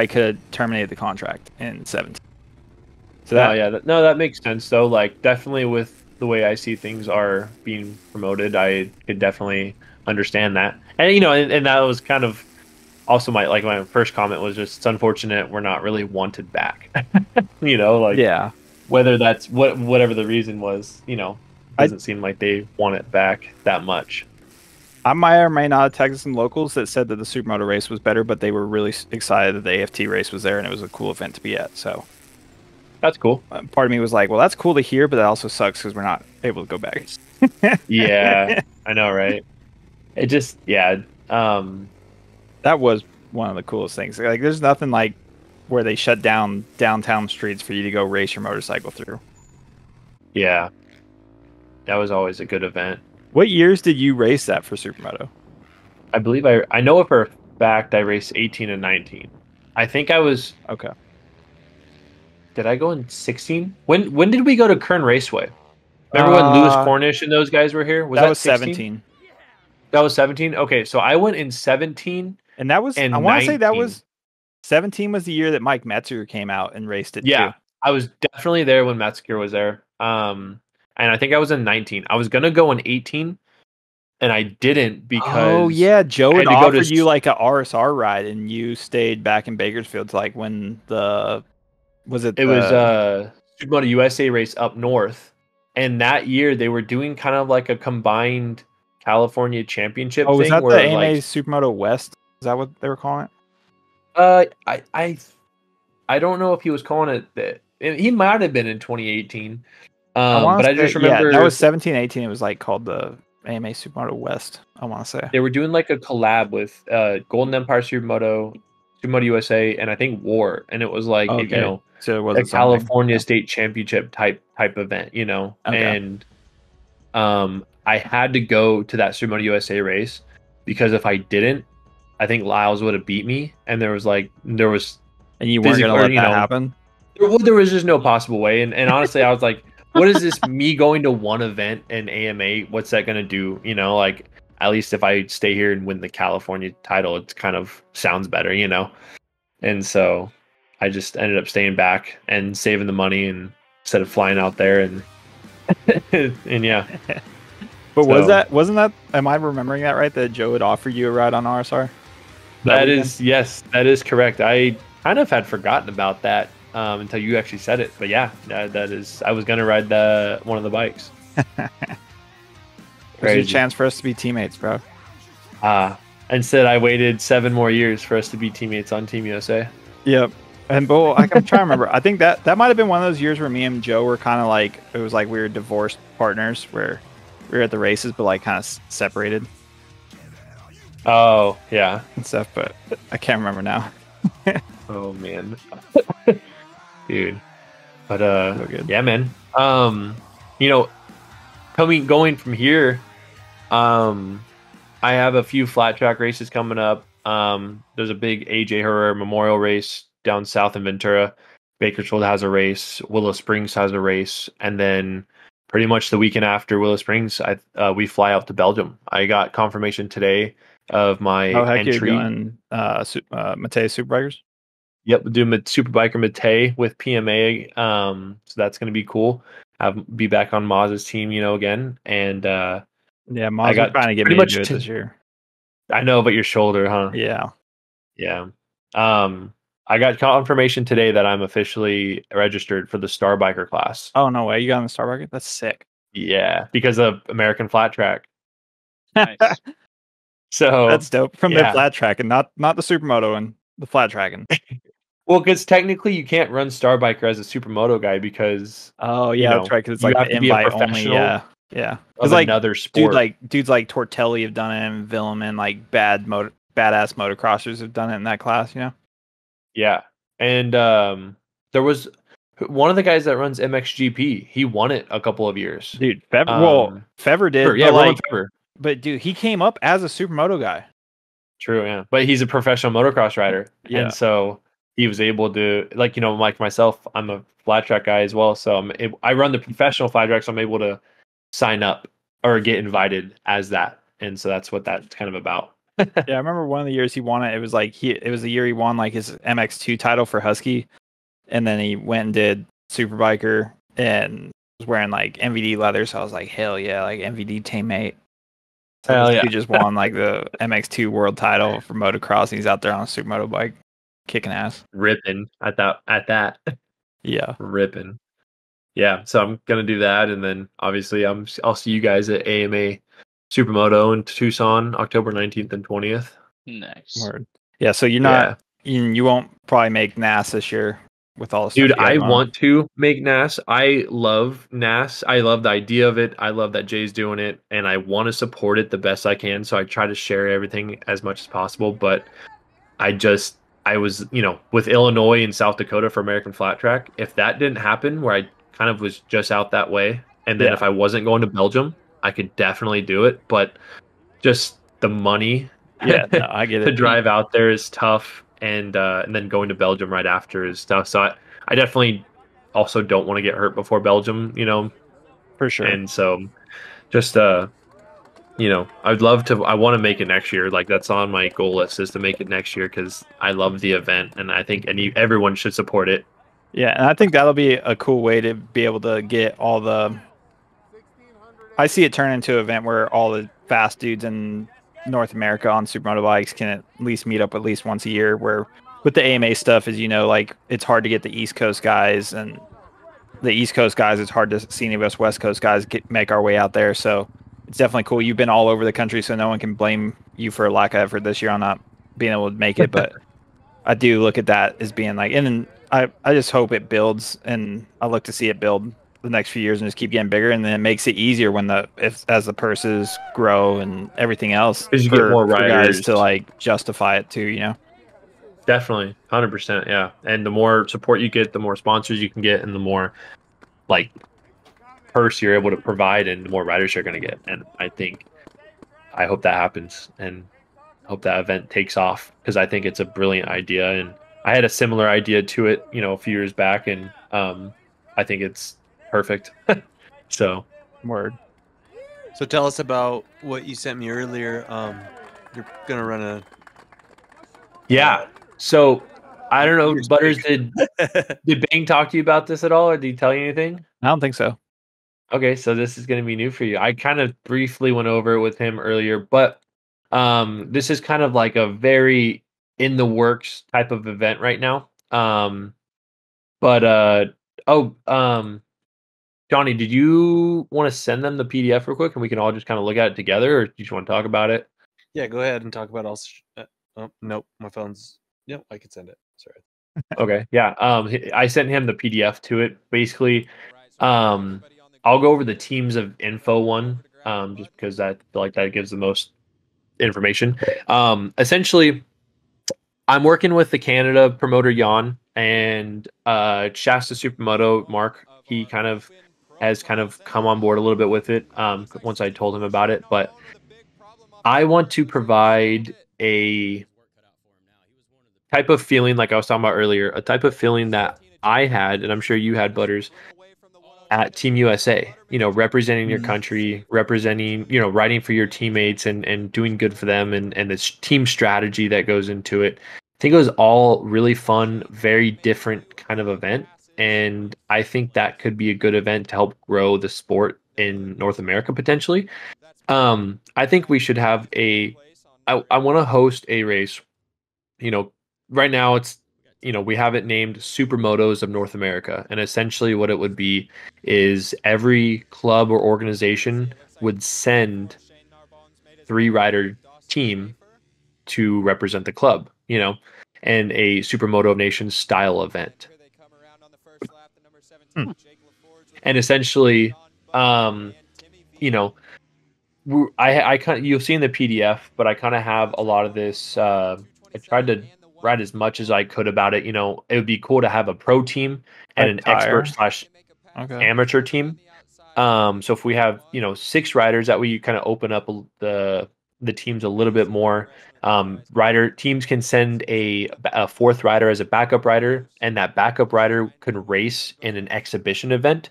could have terminated the contract in 17. So that makes sense though. Like definitely with the way I see things are being promoted, I could definitely understand that. And and that was kind of also my first comment was just it's unfortunate we're not really wanted back. Whether that's whatever the reason was, doesn't seem like they want it back that much. I might or may not have tagged some locals that said that the Supermoto race was better, but they were really excited that the AFT race was there and it was a cool event to be at. So that's cool. Part of me was like, well, that's cool to hear, but that also sucks because we're not able to go back. Yeah, I know, right? It just, that was one of the coolest things. Like, there's nothing like where they shut down downtown streets for you to go race your motorcycle through. Yeah, that was always a good event. What years did you race that for Supermoto? I believe I know for a fact I raced 18 and 19. I think I was. Okay. Did I go in 16? When did we go to Kern Raceway? Remember when Lewis Cornish and those guys were here? That was 16? 17. That was 17? Okay, so I went in 17. And that was, and I want to say that 19. was, 17 was the year that Mike Metzer came out and raced it Yeah, too. I was definitely there when Metzger was there. And I think I was in 19. I was going to go in 18, and I didn't because... Oh, yeah, Joe I had had to go to offered you like a RSR ride, and you stayed back in Bakersfield to like when the... Was it It was Supermoto USA race up north. And that year, they were doing kind of like a combined California championship was thing. that where the AMA like, Supermoto West? Is that what they were calling it? I don't know if he was calling it that. He might have been in 2018. I But I just remember that was 17, 18. It was like called the AMA Supermoto West, I want to say. they were doing like a collab with Golden Empire Supermoto USA, and I think War, and it was like Okay. So it was a California State Championship type event, Okay. and I had to go to that Supermoto USA race because if I didn't, I think Lyles would have beat me, and there was And you weren't going to let that happen? There was just no possible way, and honestly, I was like, what is this? Me going to one event in AMA? What's that going to do? Like, at least if I stay here and win the California title, it kind of sounds better, And so I just ended up staying back and saving the money, and instead of flying out there and yeah. But wasn't that? Am I remembering that right? That Joe had offered you a ride on RSR? Yes, that is correct. I kind of had forgotten about that until you actually said it. But yeah, that is. I was gonna ride one of the bikes. There's a chance for us to be teammates, bro. Instead, I waited 7 more years for us to be teammates on Team USA. Yep. And I'm trying to remember. I think that might have been one of those years where me and Joe were kind of like, it was like we were divorced partners where we were at the races, but like kind of separated Oh yeah, and stuff. But I can't remember now. oh man, dude. But So good. yeah, man. Going from here, I have a few flat track races coming up. There's a big AJ Herrera Memorial race down south in Ventura. Bakersfield has a race. Willow Springs has a race, and then pretty much the weekend after Willow Springs, we fly out to Belgium. I got confirmation today of my entry. You're going Mettett Superbikers? Yep, do Superbiker Mettett with PMA. So that's going to be cool. Be back on Maz's team, again. And yeah, Maz was trying to get me to do it this year. I know, but your shoulder, huh? Yeah. Yeah. I got confirmation today that I'm officially registered for the Star Biker class. Oh, no way. You got on the Star Biker? That's sick. Yeah, because of American Flat Track. Nice. So that's dope. From the flat track and not the Supermoto and the flat tracking. Well, because technically you can't run Star Biker as a Supermoto guy because that's right. Because it's like the invite only. Yeah. Because like another sport. Dudes like Tortelli have done it, and Villeman, like badass motocrossers have done it in that class. Yeah, and there was one of the guys that runs MXGP. He won it a couple of years. Dude, Fever did. Yeah, Roman Fever. But dude, he came up as a Supermoto guy. True, yeah. But he's a professional motocross rider. Yeah. And so he was able to, like myself, I'm a flat track guy as well. So I run the professional flat track, so I'm able to sign up or get invited as that. And so that's what that's kind of about. Yeah, I remember one of the years he won it. It was like it was the year he won like his MX2 title for Husky. And then he went and did Superbiker and was wearing like MVD leather. So I was like, hell yeah, like MVD teammate. Hell yeah. He just won like the MX2 world title for motocross. And he's out there on a supermoto bike kicking ass. Ripping at that. Yeah. Ripping. Yeah. So I'm going to do that. And then obviously I'll see you guys at AMA Supermoto in Tucson, October 19th and 20th. Nice. Word. Yeah. So you're not, you won't probably make Nass this year. With all the stuff dude, I want to make Nass. I love Nass. I love the idea of it. I love that Jay's doing it, and I want to support it the best I can. So I try to share everything as much as possible. But I was, with Illinois and South Dakota for American Flat Track. If that didn't happen, where I kind of was just out that way, and then Yeah. if I wasn't going to Belgium, I could definitely do it. But just the money Yeah, no, I get to it. drive out there is tough, and then going to Belgium right after is tough. So I definitely also don't want to get hurt before Belgium, For sure. and so just I'd love to. I want to make it next year. Like that's on my goal list is to make it next year because I love the event and I think everyone should support it. Yeah, and I think that'll be a cool way to be able to get all the. I see it turn into an event where all the fast dudes in North America on supermoto bikes can at least meet up at least once a year. Where with the AMA stuff, as you know, like it's hard to get the East Coast guys, and the East Coast guys, it's hard to see any of us West Coast guys make our way out there. So it's definitely cool. You've been all over the country, so no one can blame you for a lack of effort this year on not being able to make it. But I do look at that as being like, and then I just hope it builds, and I look to see it build the next few years and just keep getting bigger, and then it makes it easier when as the purses grow and everything else Because you get more for guys riders. to like justify it too. Definitely, 100%, yeah. And the more support you get, the more sponsors you can get, and the more like purse you're able to provide, and the more riders you're going to get. And I hope that happens, and hope that event takes off because I think it's a brilliant idea, and I had a similar idea to it, a few years back, and I think it's perfect. So Word. So tell us about what you sent me earlier. You're gonna run a yeah. So I don't know, Here's Butters, did Bang talk to you about this at all, or did he tell you anything? I don't think so. Okay, so this is going to be new for you. I kind of briefly went over it with him earlier, but this is kind of like a very in the works type of event right now. But Johnny, did you want to send them the PDF real quick, and we can all just kind of look at it together, or do you just want to talk about it? Yeah, go ahead and talk about all. Oh nope, my phone's. Yep, I can send it. Sorry. Okay, yeah. I sent him the PDF to it. Basically, I'll go over the teams of info one, just because I feel like that gives the most information. Essentially, I'm working with the Canada promoter Jan and Shasta Supermoto Mark. He has come on board a little bit with it once I told him about it. But I want to provide a type of feeling, like I was talking about earlier, a type of feeling that I had, and I'm sure you had, Butters, at Team USA, representing your country, representing, riding for your teammates and doing good for them and this team strategy that goes into it. I think it was all really fun, very different kind of event. And I think that could be a good event to help grow the sport in North America potentially. I think we should have I want to host a race, right now it's, we have it named Supermotos of North America. And essentially what it would be is every club or organization would send 3-rider team to represent the club, and a Supermoto of Nations style event. And essentially, I kind of, you'll see in the PDF, but I kind of have a lot of this. I tried to write as much as I could about it. It would be cool to have a pro team and an expert / amateur team. So if we have 6 riders, that way you kind of open up the teams a little bit more. Rider teams can send a 4th rider as a backup rider, and that backup rider could race in an exhibition event.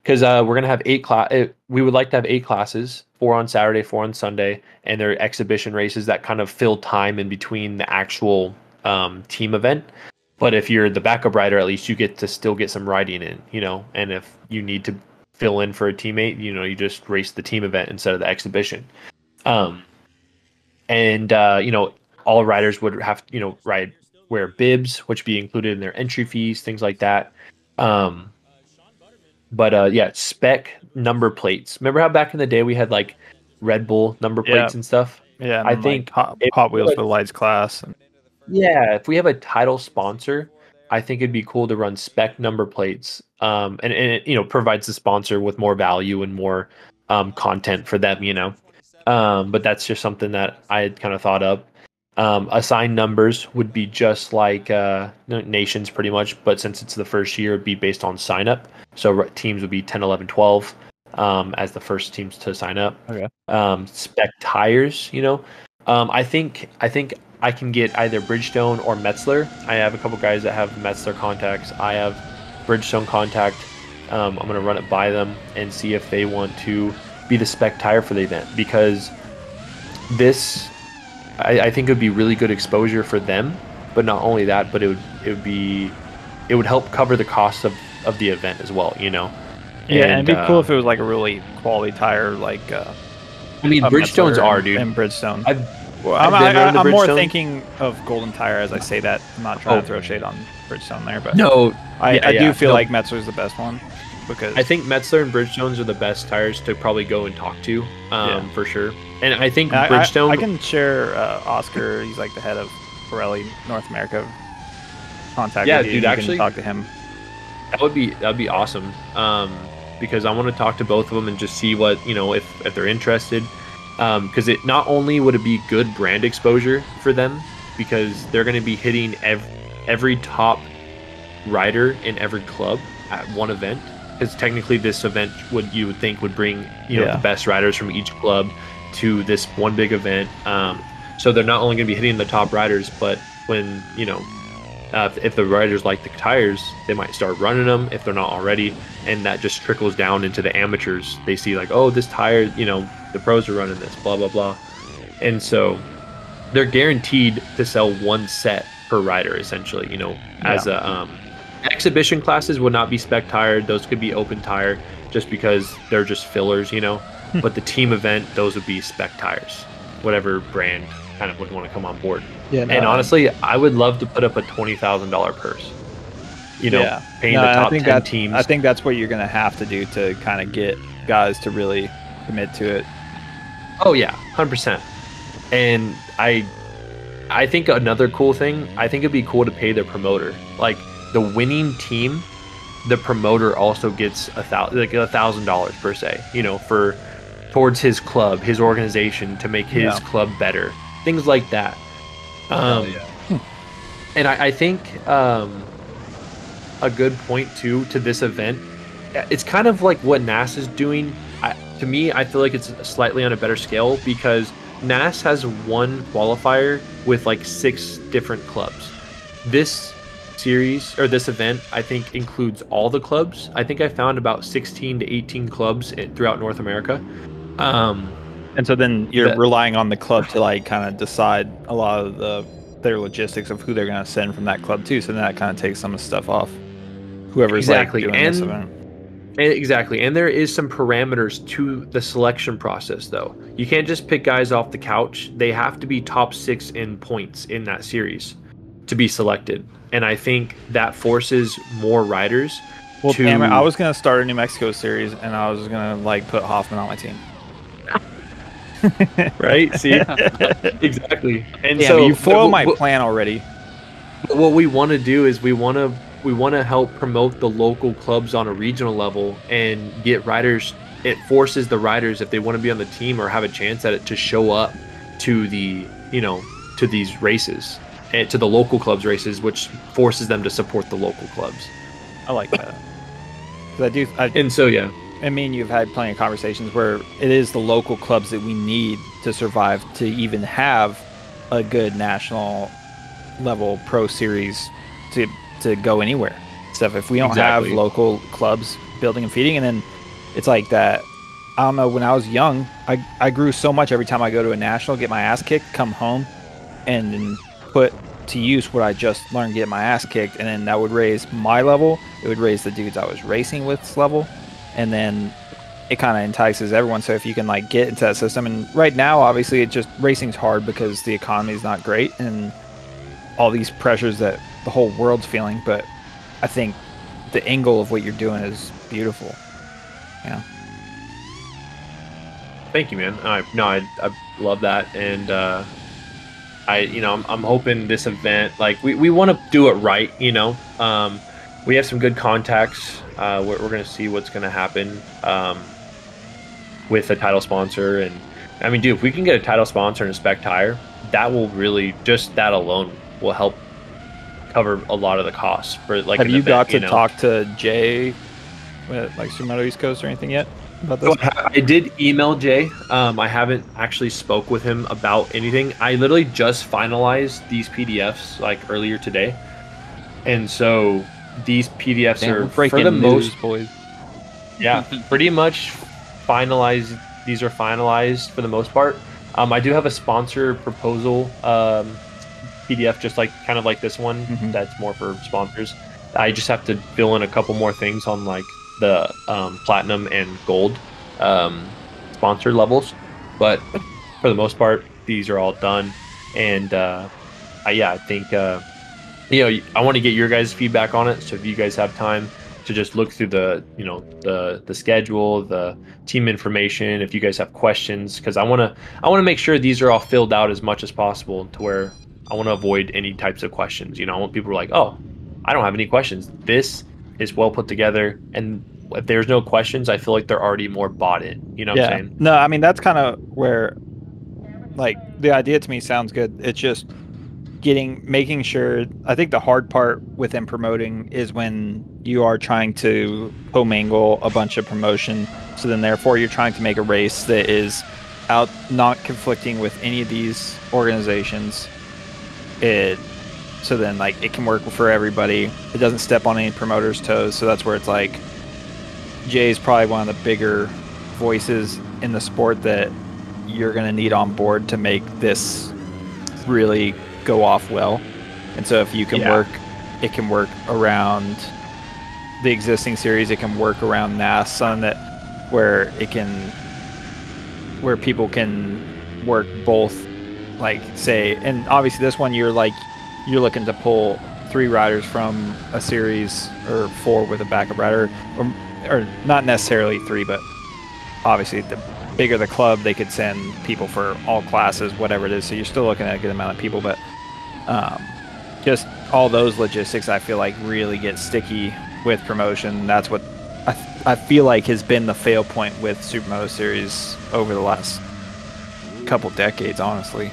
Because we're gonna have 8 we would like to have 8 classes, 4 on Saturday, 4 on Sunday, and they're exhibition races that kind of fill time in between the actual team event. But if you're the backup rider, at least you get to still get some riding in, And if you need to fill in for a teammate, you just race the team event instead of the exhibition. All riders would have wear bibs, which be included in their entry fees, things like that. But spec number plates. Remember how back in the day we had like Red Bull number plates and stuff? Yeah, and I then, think Hot Wheels for the lights class. if we have a title sponsor, I think it'd be cool to run spec number plates. And it provides the sponsor with more value and more content for them, But that's just something that I had kind of thought of. Assigned numbers would be just like nations pretty much, but since it's the first year, it'd be based on sign up. So teams would be 10, 11, 12 as the first teams to sign up. Okay. Spec tires, I think I can get either Bridgestone or Metzler. I have a couple guys that have Metzler contacts. I have Bridgestone contact. I'm going to run it by them and see if they want to be the spec tire for the event, because this, I think it would be really good exposure for them. But not only that, but it would help cover the cost of the event as well, Yeah, and it'd be cool if it was like a really quality tire, like. I mean, Bridgestones are, dude. And Bridgestone. I'm more thinking of Golden Tire as I say that. I'm not trying to throw shade on Bridgestone there, but no, I do feel like Metzler's the best one, because I think Metzler and Bridgestones are the best tires to probably go and talk to, for sure. And I think Bridgestone. I can share Oscar. He's like the head of Pirelli North America. Contact. Yeah, with you, dude. Actually, talk to him. That'd be awesome. Because I want to talk to both of them and just see what, if they're interested. Because it not only would it be good brand exposure for them, because they're going to be hitting every top rider in every club at one event. Because technically, this event you would think would bring the best riders from each club to this one big event. So they're not only going to be hitting the top riders, but when if the riders like the tires, they might start running them if they're not already, and that just trickles down into the amateurs. They see like, oh, this tire, the pros are running this, blah blah blah, and so they're guaranteed to sell one set per rider essentially. As a exhibition classes would not be spec tire; those could be open tire, just because they're just fillers, But the team event, those would be spec tires, whatever brand kind of would want to come on board. Yeah, and honestly, I would love to put up a $20,000 purse. Paying the top 10 teams. I think that's what you're going to have to do to kind of get guys to really commit to it. Oh yeah, 100%. And I think another cool thing, I think it'd be cool to pay the promoter. Like the winning team, the promoter also gets $1,000 per se. Towards his club, his organization, to make his club better. Things like that. And I think a good point too to this event, it's kind of like what Nass is doing. To me, I feel like it's slightly on a better scale, because Nass has one qualifier with like 6 different clubs. This series, or this event, I think includes all the clubs. I think I found about 16 to 18 clubs throughout North America. And so then you're relying on the club to like kind of decide a lot of their logistics of who they're going to send from that club too. So then that kind of takes some of the stuff off whoever's exactly. doing this event. Exactly. And there is some parameters to the selection process though. You can't just pick guys off the couch. They have to be top 6 in points in that series to be selected. And I think that forces more riders to... Damn it, I was going to start a New Mexico series and I was going to like put Hoffman on my team. Right? See? Exactly. And damn, so you foiled my plan already. What we want to do is we want to help promote the local clubs on a regional level and get riders. It forces the riders, if they want to be on the team or have a chance at it, to show up to the to these races, and to the local clubs races, which forces them to support the local clubs. I like that. I mean, you've had plenty of conversations where it is the local clubs that we need to survive to even have a good national level pro series to go anywhere. So if we don't have local clubs building and feeding, and then it's like that. I don't know, when I was young, I grew so much every time I go to a national, get my ass kicked, come home, and then put to use what I just learned, get my ass kicked, and then that would raise my level. It would raise the dudes I was racing with's level. And then it kind of entices everyone. So if you can like get into that system, and right now obviously it just racing's hard because the economy is not great and all these pressures that the whole world's feeling, but I think the angle of what you're doing is beautiful. Yeah. Thank you, man. I love that, and I'm hoping this event, like we want to do it right. We have some good contacts. We're going to see what's going to happen with a title sponsor. And I mean, dude, if we can get a title sponsor and a spec tire, that will really, just that alone will help cover a lot of the costs for like Have an you event, got to you know? talk to Jay with like Supermoto East Coast or anything yet about this? So I did email Jay. I haven't actually spoke with him about anything. I literally just finalized these PDFs like earlier today, and so these PDFs Damn, we're are breaking for the news, most, boys. yeah, pretty much finalized. These are finalized for the most part. I do have a sponsor proposal PDF, just like kind of like this one. Mhm. That's more for sponsors. I just have to fill in a couple more things on like the platinum and gold sponsor levels, but for the most part, these are all done. And I think I want to get your guys' feedback on it. So if you guys have time to just look through the the schedule, the team information, if you guys have questions, because I want to make sure these are all filled out as much as possible to where I want to avoid any types of questions. I want people who are like, oh, I don't have any questions. This is well put together, and if there's no questions, I feel like they're already more bought in. You know what I'm Yeah. saying? No, I mean that's kind of where, like, the idea to me sounds good. It's just making sure. I think the hard part within promoting is when you are trying to commingle a bunch of promotion. So then, therefore, you're trying to make a race that is out, not conflicting with any of these organizations. So then, like, it can work for everybody. It doesn't step on any promoters' toes. So that's where it's like Jay's probably one of the bigger voices in the sport that you're going to need on board to make this really go off well. And so if you can work, it can work around the existing series. It can work around Nass, something that where people can work both, like, say, and obviously this one you're looking to pull 3 riders from a series, or 4 with a backup rider, or not necessarily 3, but obviously the bigger the club, they could send people for all classes, whatever it is. So you're still looking at a good amount of people, but just all those logistics, I feel like, really get sticky with promotion. That's what I feel like has been the fail point with Supermoto Series over the last couple decades, honestly.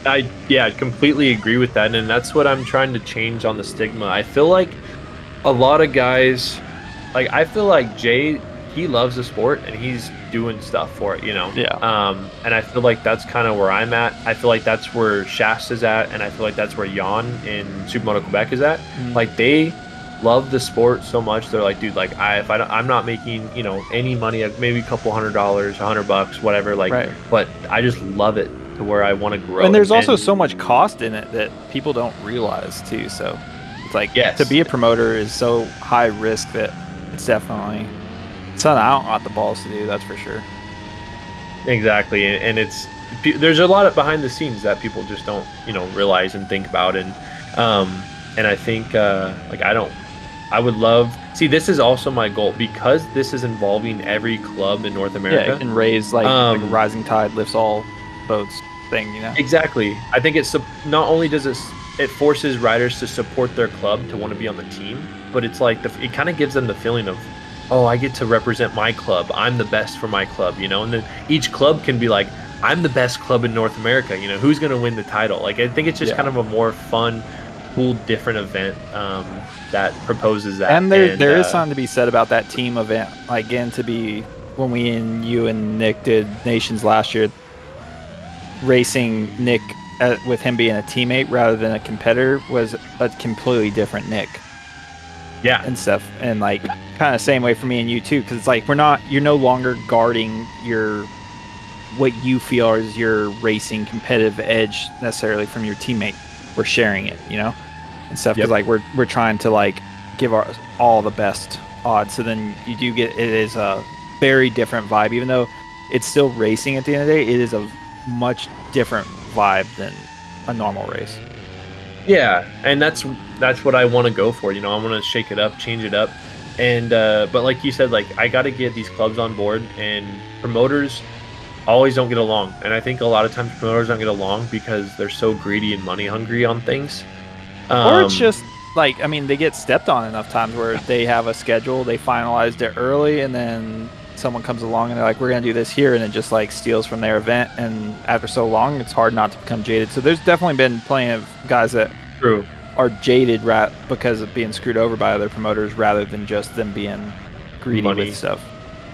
I completely agree with that, and that's what I'm trying to change on the stigma. I feel like a lot of guys, like, I feel like Jay, he loves the sport and he's doing stuff for it, Yeah. And I feel like that's kind of where I'm at. I feel like that's where Shasta's at, and I feel like that's where Jan in Supermoto Quebec is at. Like, they love the sport so much. They're like, dude, like, I'm not making any money, maybe a couple $100, $100, whatever, like, right. But I just love it to where I want to grow. And there's also so much cost in it that people don't realize too. So it's like, to be a promoter is so high risk that it's definitely something I don't got the balls to do. That's for sure. Exactly, and there's a lot of behind the scenes that people just don't realize and think about, and I think I would love. See, this is also my goal, because this is involving every club in North America. Yeah, and raise like a rising tide lifts all boats thing, Exactly. I think it's not only does it forces riders to support their club to want to be on the team, but it's like it kind of gives them the feeling of, oh, I get to represent my club. I'm the best for my club, and then each club can be like, I'm the best club in North America. Who's going to win the title? Like, I think it's just kind of a more fun, cool, different event that proposes that. And there is something to be said about that team event. Again, to be when you and Nick did Nations last year, racing Nick with him being a teammate rather than a competitor was a completely different Nick. Yeah, and stuff, and like kind of same way for me and you too, because it's like you're no longer guarding what you feel is your racing competitive edge necessarily from your teammate. We're sharing it, and stuff, because like we're trying to like give all the best odds. So then you do get, it is a very different vibe, even though it's still racing at the end of the day. It is a much different vibe than a normal race. Yeah, and that's what I want to go for. I want to shake it up, change it up, and but like you said, like, I got to get these clubs on board, and promoters always don't get along. And I think a lot of times promoters don't get along because they're so greedy and money hungry on things. Or it's just like, I mean, they get stepped on enough times where they have a schedule, they finalized it early, and then someone comes along and they're like, we're going to do this here, and it just like steals from their event. And after so long, it's hard not to become jaded. So there's definitely been plenty of guys that True. are jaded because of being screwed over by other promoters rather than just them being greedy Money. with stuff.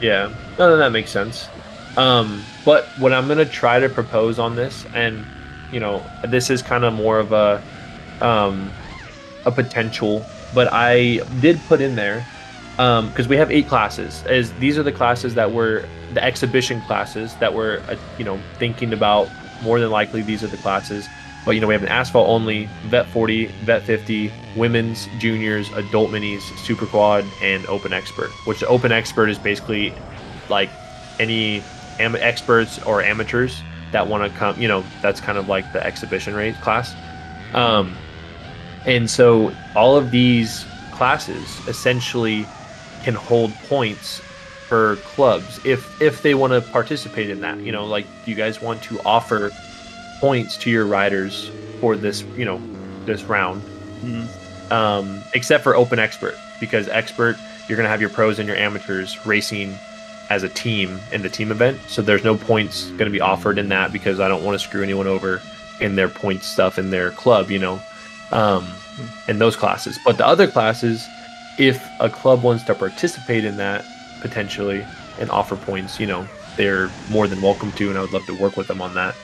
Yeah, no, that makes sense. But what I'm gonna try to propose on this, and this is kind of more of a potential, but I did put in there because we have 8 classes. As these are the classes that were the exhibition classes that we're thinking about. More than likely, these are the classes. But we have an asphalt only, Vet 40, Vet 50, women's, juniors, adult minis, super quad, and open expert. Which the open expert is basically like any experts or amateurs that want to come. That's kind of like the exhibition race class. And so all of these classes essentially can hold points for clubs if they want to participate in that. Like you guys want to offer points to your riders for this this round. Except for open expert, because expert you're going to have your pros and your amateurs racing as a team in the team event, so there's no points going to be offered in that, because I don't want to screw anyone over in their point stuff in their club, in those classes. But the other classes, if a club wants to participate in that potentially and offer points, they're more than welcome to, and I would love to work with them on that.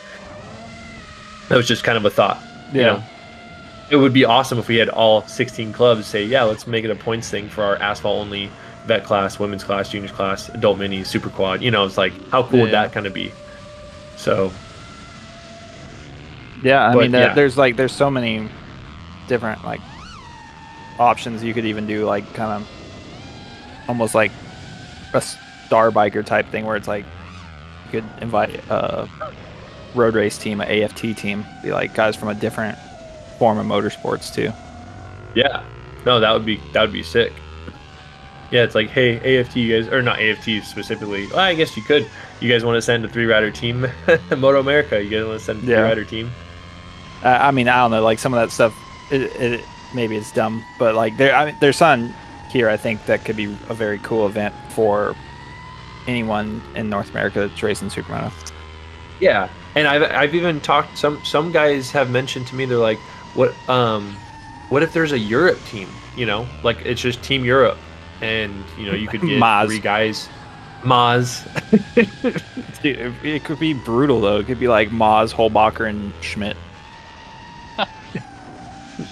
That was just kind of a thought. Yeah. It would be awesome if we had all 16 clubs say, yeah, let's make it a points thing for our asphalt only vet class, women's class, juniors class, adult mini, super quad. It's like, how cool would that kind of be? So. Yeah, I mean, there's so many different like options. You could even do like kind of almost like a star biker type thing where it's like you could invite a road race team, an AFT team, be like guys from a different form of motorsports too. Yeah, no, that would be sick. Yeah, it's like, hey, AFT, you guys, or not AFT specifically. Well, I guess you could. You guys want to send a 3-rider team, Moto America? You guys want to send a 3-rider team? I mean, I don't know. Like some of that stuff, it maybe it's dumb, but like there's something here I think that could be a very cool event for anyone in North America that's racing Supermoto. Yeah, and I've even talked. Some guys have mentioned to me, they're like, what if there's a Europe team? Like it's just Team Europe, and you could get Maz. 3 guys. Maz. Dude, it could be brutal though. It could be like Maz, Holbacher, and Schmidt.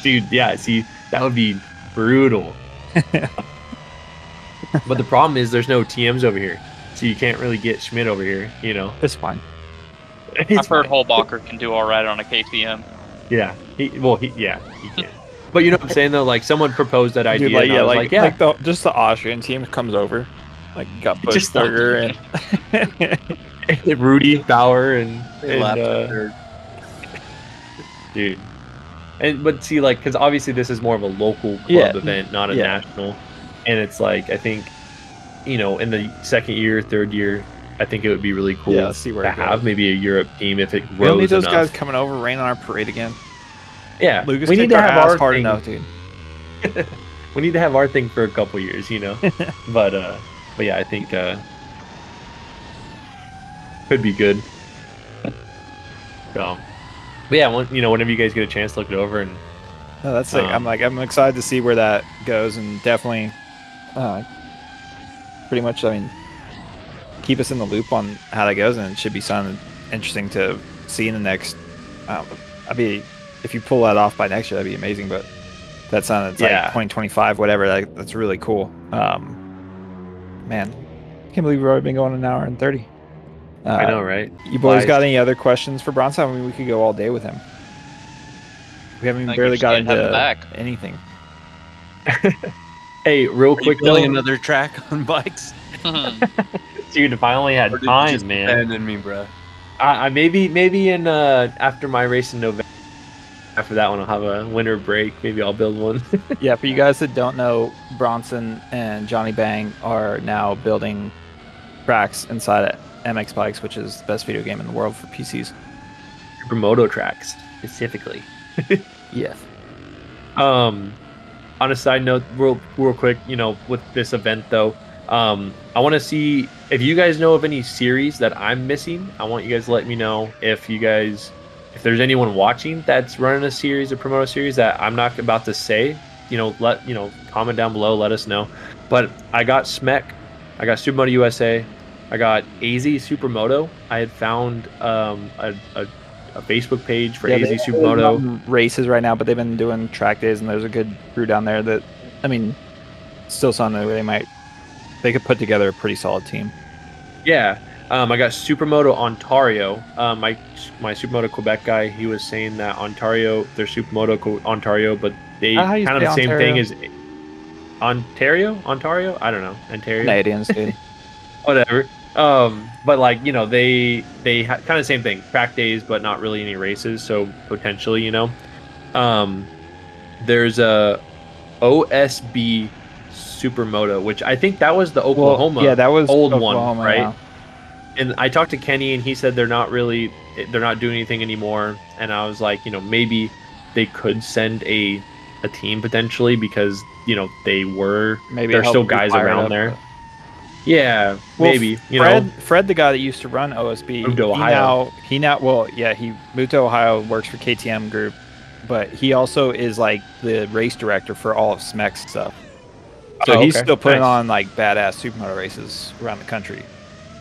Dude, yeah, see, that would be brutal. But the problem is there's no TMs over here, so you can't really get Schmidt over here. It's fine. I've heard Holbacher can do all right on a KTM. Yeah, he can. But you know what I'm saying though, like someone proposed that idea. Dude, and I was like, yeah, just the Austrian team comes over, like got Bushberger and Rudy Bauer and dude. But see, like, because obviously this is more of a local club event, not a national. And it's like, I think, in the second year, third year, I think it would be really cool to have maybe a Europe team if it grows. We don't need those enough. guys coming over, raining on our parade again. Yeah, Lucas, we need to have our hard thing. enough, dude. We need to have our thing for a couple years, But yeah, I think could be good. So. But yeah, whenever you guys get a chance to look it over, and no, that's sick. I'm excited to see where that goes, and definitely, pretty much, I mean, keep us in the loop on how that goes, and it should be something interesting to see in the next. If you pull that off by next year, that'd be amazing. But that sounds like 2025, whatever. That's really cool. Man, I can't believe we've already been going an hour and 30. I know, right? You boys got any other questions for Bronson? I mean, we could go all day with him. We haven't even barely got into anything. Hey, real quick, building another track on bikes. Dude, if I only had time, man. Abandon me, bro. I maybe in after my race in November. After that one, I'll have a winter break. Maybe I'll build one. Yeah, for you guys that don't know, Bronson and Johnnybang are now building tracks inside of MX Bikes, which is the best video game in the world for PCs. Supermoto tracks, specifically. Yes. On a side note, real quick, with this event though, I want to see if you guys know of any series that I'm missing. I want you guys to let me know if there's anyone watching that's running a series, a promoter series that I'm not about to say. Comment down below, let us know. But I got SMEC, I got Supermoto USA, I got AZ Supermoto. I had found a Facebook page for AZ Supermoto races right now, but they've been doing track days, and there's a good crew down there that, I mean, still something where they could put together a pretty solid team. Yeah. I got Supermoto Ontario. My Supermoto Quebec guy, he was saying that Ontario, they're Supermoto Ontario, but they kind of the same thing as Ontario. I don't know. Ontario. Canadians, dude. Whatever. But like, they kind of the same thing. Track days, but not really any races. So potentially, there's a OSB Supermoto, which I think that was the Oklahoma. That was old Oklahoma, one, right? Yeah. And I talked to Kenny, and he said they're not doing anything anymore. And I was like, maybe they could send a team potentially, because they're still guys around there. Yeah, well, maybe. Fred, the guy that used to run OSB, moved to Ohio. He moved to Ohio, works for KTM Group, but he also is like the race director for all of SMEC's stuff. So he's still putting on like badass supermoto races around the country.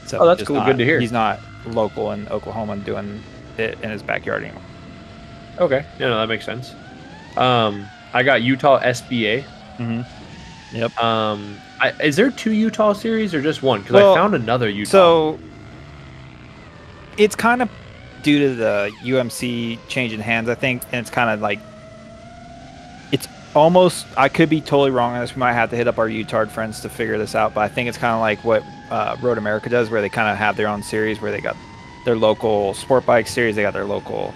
So that's cool. Good to hear. He's not local in Oklahoma doing it in his backyard anymore. Okay, no, that makes sense. I got Utah SBA. Mm-hmm. Yep. Is there 2 Utah series or just one? Because I found another Utah. So it's kind of due to the UMC changing hands, I think, and it's kind of like it's almost. I could be totally wrong on this. We might have to hit up our Utah friends to figure this out, but I think it's kind of like what Road America does, where they kind of have their own series, where they got their local sport bike series, they got their local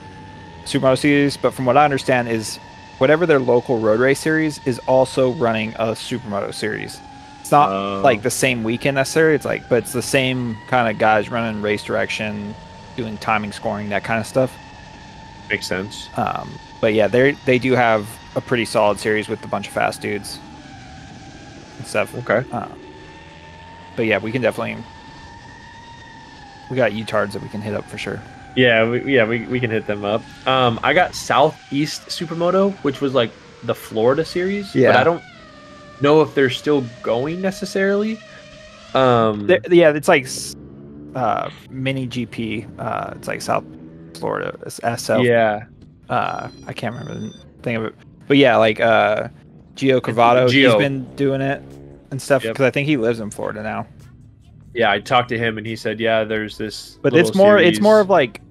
supermoto series. But from what I understand is whatever their local road race series is also running a supermoto series. It's not like the same weekend necessarily. It's like, but it's the same kind of guys running race direction, doing timing, scoring, that kind of stuff. Makes sense. But yeah, they do have a pretty solid series with a bunch of fast dudes and stuff. Okay. But yeah, we can definitely. We got U-tards that we can hit up for sure. Yeah, we can hit them up. I got Southeast Supermoto, which was like the Florida series. Yeah. But I don't know if they're still going necessarily. It's like mini GP. It's like South Florida. It's SF. Yeah. I can't remember the thing of it. But yeah, like Gio Cavato, he's been doing it and stuff because I think he lives in Florida now. Yeah, I talked to him and he said, yeah, there's this. But it's more of like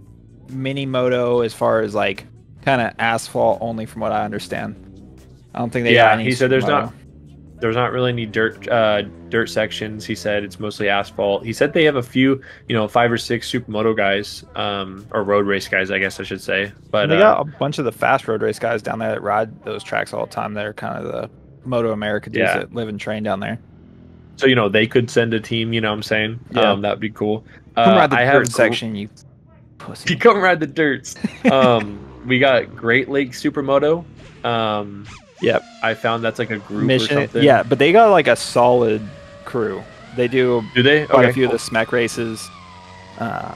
mini moto as far as like kind of asphalt only, from what I understand. I don't think they got any. He said there's not really any dirt sections. He said it's mostly asphalt. He said they have a few, 5 or 6 supermoto guys, or road race guys, I guess I should say. But they got a bunch of the fast road race guys down there that ride those tracks all the time. They're kind of the Moto America dudes that live and train down there. So, they could send a team, what I'm saying? Yeah. That'd be cool. Come ride the dirt section, you pussy. You come ride the dirts. We got Great Lakes Supermoto. Yep. I found that's like a group or something. Yeah, but they got like a solid crew. They do they? Quite a few of the SMEC races. And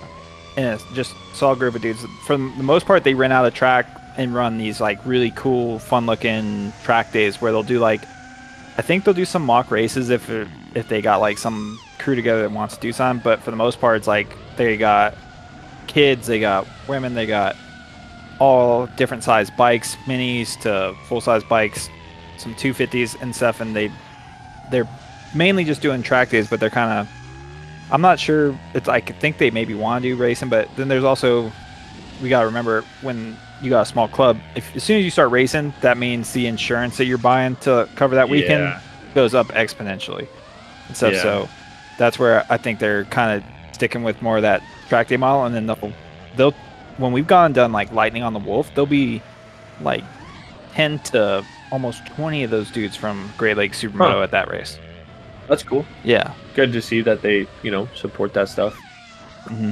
it's just a solid group of dudes. For the most part, they rent out a track and run these like really cool, fun-looking track days where they'll do like, I think they'll do some mock races if they got like some crew together that wants to do something. But for the most part, it's like they got kids, they got women, they got all different size bikes, minis to full-size bikes, some 250s and stuff, and they're mainly just doing track days, but they're kind of, I'm not sure, I think they maybe want to do racing, but then there's also, we got to remember, when you got a small club, as soon as you start racing, that means the insurance that you're buying to cover that weekend goes up exponentially and stuff. So that's where I think they're kind of sticking with more of that track day model, and then they'll when we've gone and done like Lightning on the Wolf, there'll be like 10 to almost 20 of those dudes from Great Lakes Supermoto at that race. That's cool. Yeah. Good to see that they, support that stuff. Mm-hmm.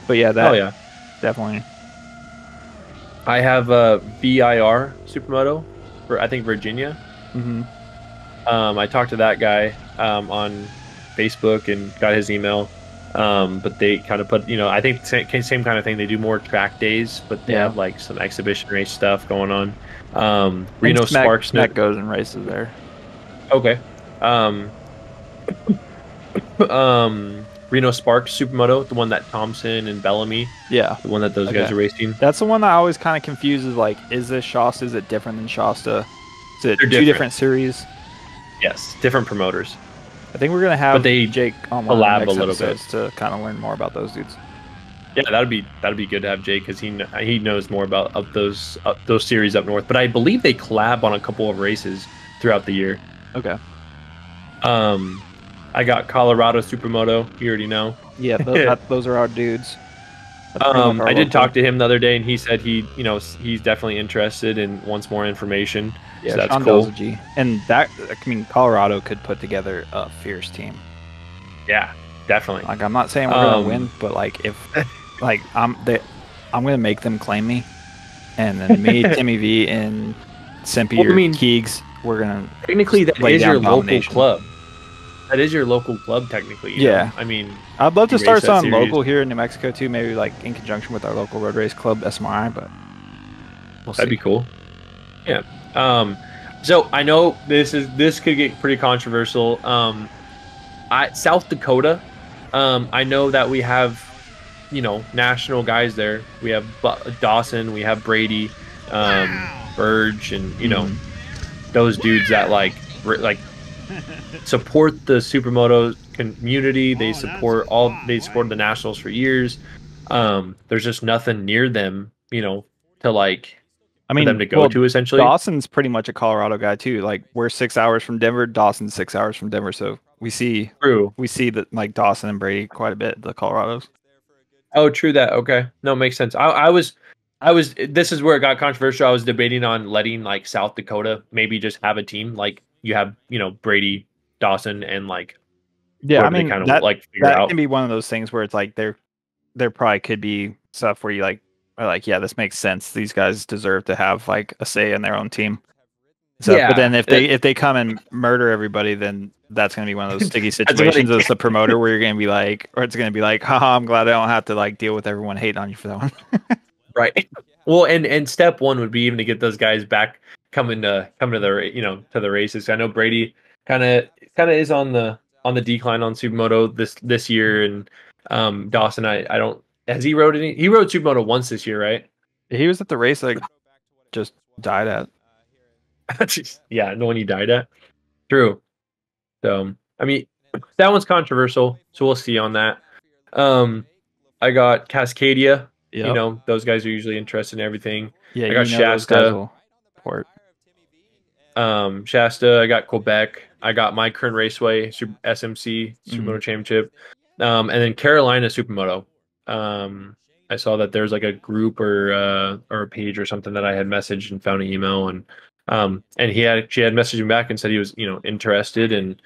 But yeah, definitely. I have a VIR Supermoto for, I think, Virginia. Mm-hmm. I talked to that guy on Facebook and got his email. But they kind of put, I think same kind of thing. They do more track days, but they have like some exhibition race stuff going on. Reno Sparks Smack goes and races there. Okay. Reno Sparks Supermoto, the one that Thompson and Bellamy, Yeah. the one that those guys are racing. That's the one that always kind of confuses, like, is this Shasta? Is it different than Shasta? Is it two different series? Yes, different promoters. I think we're going to have Jake on one of the next episodes to kind of learn more about those dudes. Yeah, that'd be good to have Jake, because he knows more about those series up north. But I believe they collab on a couple of races throughout the year. Okay. I got Colorado Supermoto. You already know. Yeah, those are our dudes. I did talk to him the other day, and he said he's definitely interested and wants more information. Yeah, so that's Sean cool. Bell's a G. And Colorado could put together a fierce team. Yeah, definitely. Like, I'm not saying we're gonna win, but like if I'm gonna make them claim me, and then me, Timmy V, and Sempe or Keegs, we're gonna technically that is your local club. That is your local club, technically. Yeah. I mean, I'd love to start something local here in New Mexico too. Maybe like in conjunction with our local road race club, SMoN. But that'd be cool. Yeah. So I know this could get pretty controversial. South Dakota. I know that we have, national guys there. We have Dawson. We have Brady, Burge, and those dudes that like support the Supermoto community. They support the nationals for years. There's just nothing near them, to like for them to go to essentially. Dawson's pretty much a Colorado guy too. Like, we're 6 hours from Denver. Dawson's 6 hours from Denver. So we see that like Dawson and Brady quite a bit, the Colorados. Oh, true that. Okay. No, makes sense. I was this is where it got controversial. I was debating on letting like South Dakota maybe just have a team. Like, you have, Brady, Dawson, and like, yeah, I mean, kind of that, like figure that out. can be one of those things where it's like there probably could be stuff where you are like, yeah, this makes sense. These guys deserve to have like a say in their own team. So, yeah, but then if they come and murder everybody, then that's going to be one of those sticky situations as the promoter where you're going to be like, or it's going to be like, haha, I'm glad I don't have to like deal with everyone hating on you for that one. Right. Well, and step one would be even to get those guys back coming to the to the races. I know Brady kind of is on the decline on Supermoto this year, and Dawson, I don't, has he rode any? He rode Supermoto once this year, right? He was at the race like just died at. Yeah, the one he died at. True. So I mean, that one's controversial, so we'll see on that. I got Cascadia. Yep. Those guys are usually interested in everything. Yeah, I got Shasta. Shasta. I got Quebec. I got my current raceway, SMC Supermoto Championship, and then Carolina Supermoto. I saw that there's like a group or a page or something that I had messaged and found an email, and she had messaged me back and said he was interested, and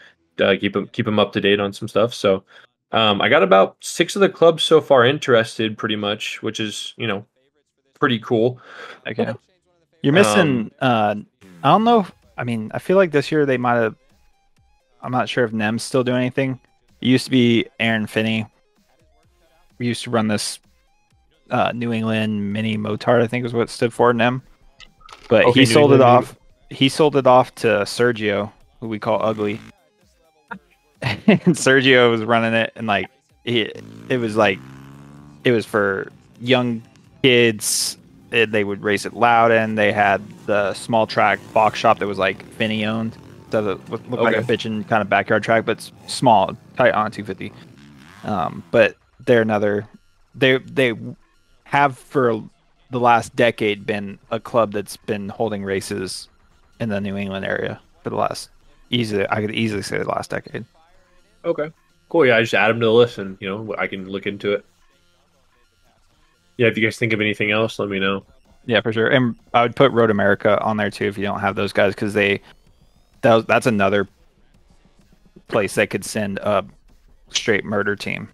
keep him up to date on some stuff. So I got about 6 of the clubs so far interested, pretty much, which is pretty cool. Okay, you're missing. I don't know. I feel like this year they might have. I'm not sure if NEM's still doing anything. It used to be Aaron Finney. We used to run this New England Mini Motard, I think was what it stood for, NEM. But he sold it off. He sold it off to Sergio, who we call Ugly. And Sergio was running it, and like it was for young kids. They would race at Loudon. They had the small track box shop that was like Finney owned. So it looked like a bitchin' kind of backyard track, but small, tight on 250. But they have for the last decade been a club that's been holding races in the New England area for the last I could easily say the last decade. Okay, cool. Yeah, I just add them to the list, and I can look into it. Yeah, if you guys think of anything else, let me know. Yeah, for sure. And I would put Road America on there too if you don't have those guys, because that's another place that could send a straight murder team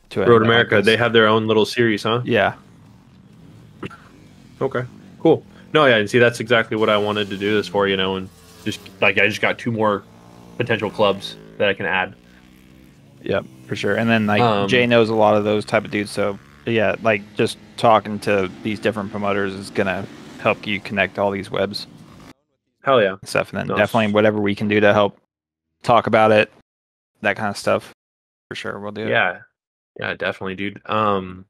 to Road America. They have their own little series, huh? Yeah. Okay, cool. No, yeah, and see, that's exactly what I wanted to do this for, and just like I just got 2 more potential clubs that I can add. Yep, for sure. And then like Jay knows a lot of those type of dudes, so yeah, like just talking to these different promoters is gonna help you connect all these webs. Hell yeah, Stuff, and then No. definitely whatever we can do to help talk about it, that kind of stuff, for sure we'll do it. Yeah, definitely, dude. No,